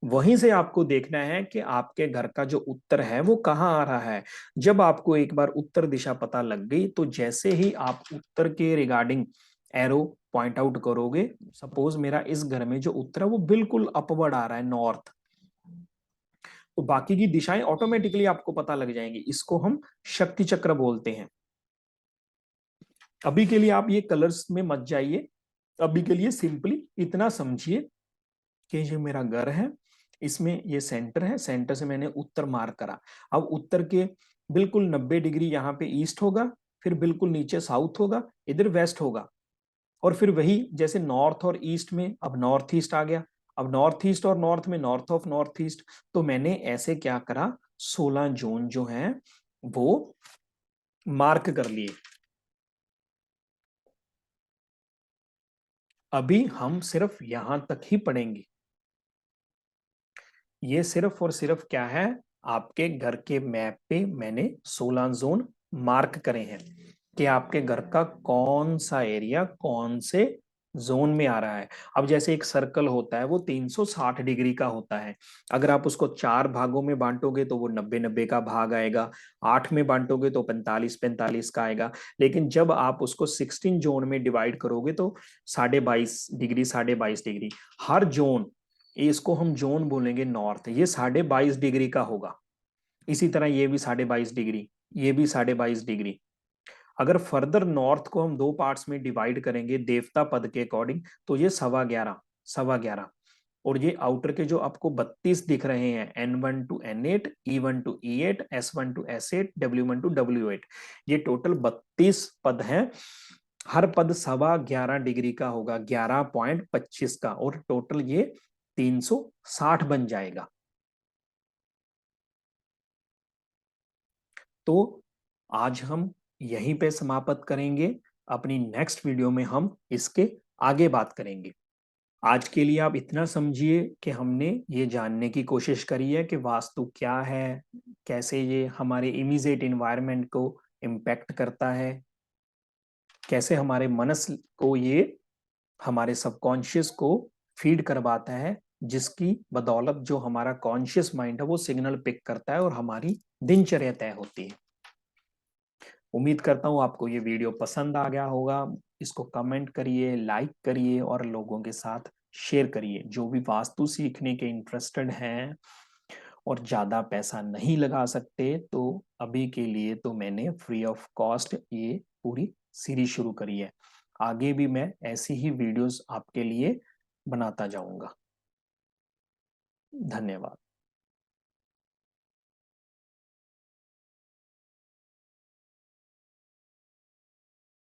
वहीं से आपको देखना है कि आपके घर का जो उत्तर है वो कहाँ आ रहा है। जब आपको एक बार उत्तर दिशा पता लग गई तो जैसे ही आप उत्तर के रिगार्डिंग एरो पॉइंट आउट करोगे, सपोज मेरा इस घर में जो उत्तर है वो बिल्कुल अपवर्ड आ रहा है, नॉर्थ, तो बाकी की दिशाएं ऑटोमेटिकली आपको पता लग जाएंगी। इसको हम शक्ति चक्र बोलते हैं। अभी के लिए आप ये कलर्स में मत जाइए, अभी के लिए सिंपली इतना समझिए कि ये मेरा घर है, इसमें ये सेंटर है, सेंटर से मैंने उत्तर मार्क करा। अब उत्तर के बिल्कुल 90 डिग्री यहाँ पे ईस्ट होगा, फिर बिल्कुल नीचे साउथ होगा, इधर वेस्ट होगा, और फिर वही जैसे नॉर्थ और ईस्ट में अब नॉर्थ ईस्ट आ गया। अब नॉर्थ ईस्ट और नॉर्थ में नॉर्थ ऑफ नॉर्थ ईस्ट। तो मैंने ऐसे क्या करा, 16 जोन जो हैं वो मार्क कर लिए। अभी हम सिर्फ यहां तक ही पढ़ेंगे। ये सिर्फ और सिर्फ क्या है, आपके घर के मैप पे मैंने 16 जोन मार्क करे हैं कि आपके घर का कौन सा एरिया कौन से जोन में आ रहा है। अब जैसे एक सर्कल होता है वो 360 डिग्री का होता है। अगर आप उसको 4 भागों में बांटोगे तो वो 90-90 का भाग आएगा, 8 में बांटोगे तो 45-45 का आएगा। लेकिन जब आप उसको 16 जोन में डिवाइड करोगे तो 22.5 डिग्री, 22.5 डिग्री हर जोन, इसको हम जोन बोलेंगे नॉर्थ, ये 22.5 डिग्री का होगा। इसी तरह ये भी 22.5 डिग्री, ये भी 22.5 डिग्री। अगर फर्दर नॉर्थ को हम दो पार्ट्स में डिवाइड करेंगे देवता पद के अकॉर्डिंग तो ये 11.25, 11.25। और ये आउटर के जो आपको 32 दिख रहे हैं, N1 to N8, E1 to E8, S1 to S8, W1 to W8, ये टोटल 32 पद हैं। हर पद 11.25 डिग्री का होगा, 11.25 का, और टोटल ये 360 बन जाएगा। तो आज हम यहीं पे समाप्त करेंगे। अपनी नेक्स्ट वीडियो में हम इसके आगे बात करेंगे। आज के लिए आप इतना समझिए कि हमने ये जानने की कोशिश करी है कि वास्तु क्या है, कैसे ये हमारे इमीडिएट इन्वायरमेंट को इम्पैक्ट करता है, कैसे हमारे मनस को ये हमारे सबकॉन्शियस को फीड करवाता है, जिसकी बदौलत जो हमारा कॉन्शियस माइंड है वो सिग्नल पिक करता है और हमारी दिनचर्या तय होती है। उम्मीद करता हूँ आपको ये वीडियो पसंद आ गया होगा। इसको कमेंट करिए, लाइक करिए और लोगों के साथ शेयर करिए। जो भी वास्तु सीखने के इंटरेस्टेड हैं और ज़्यादा पैसा नहीं लगा सकते, तो अभी के लिए तो मैंने फ्री ऑफ कॉस्ट ये पूरी सीरीज शुरू करी है। आगे भी मैं ऐसी ही वीडियोस आपके लिए बनाता जाऊंगा। धन्यवाद।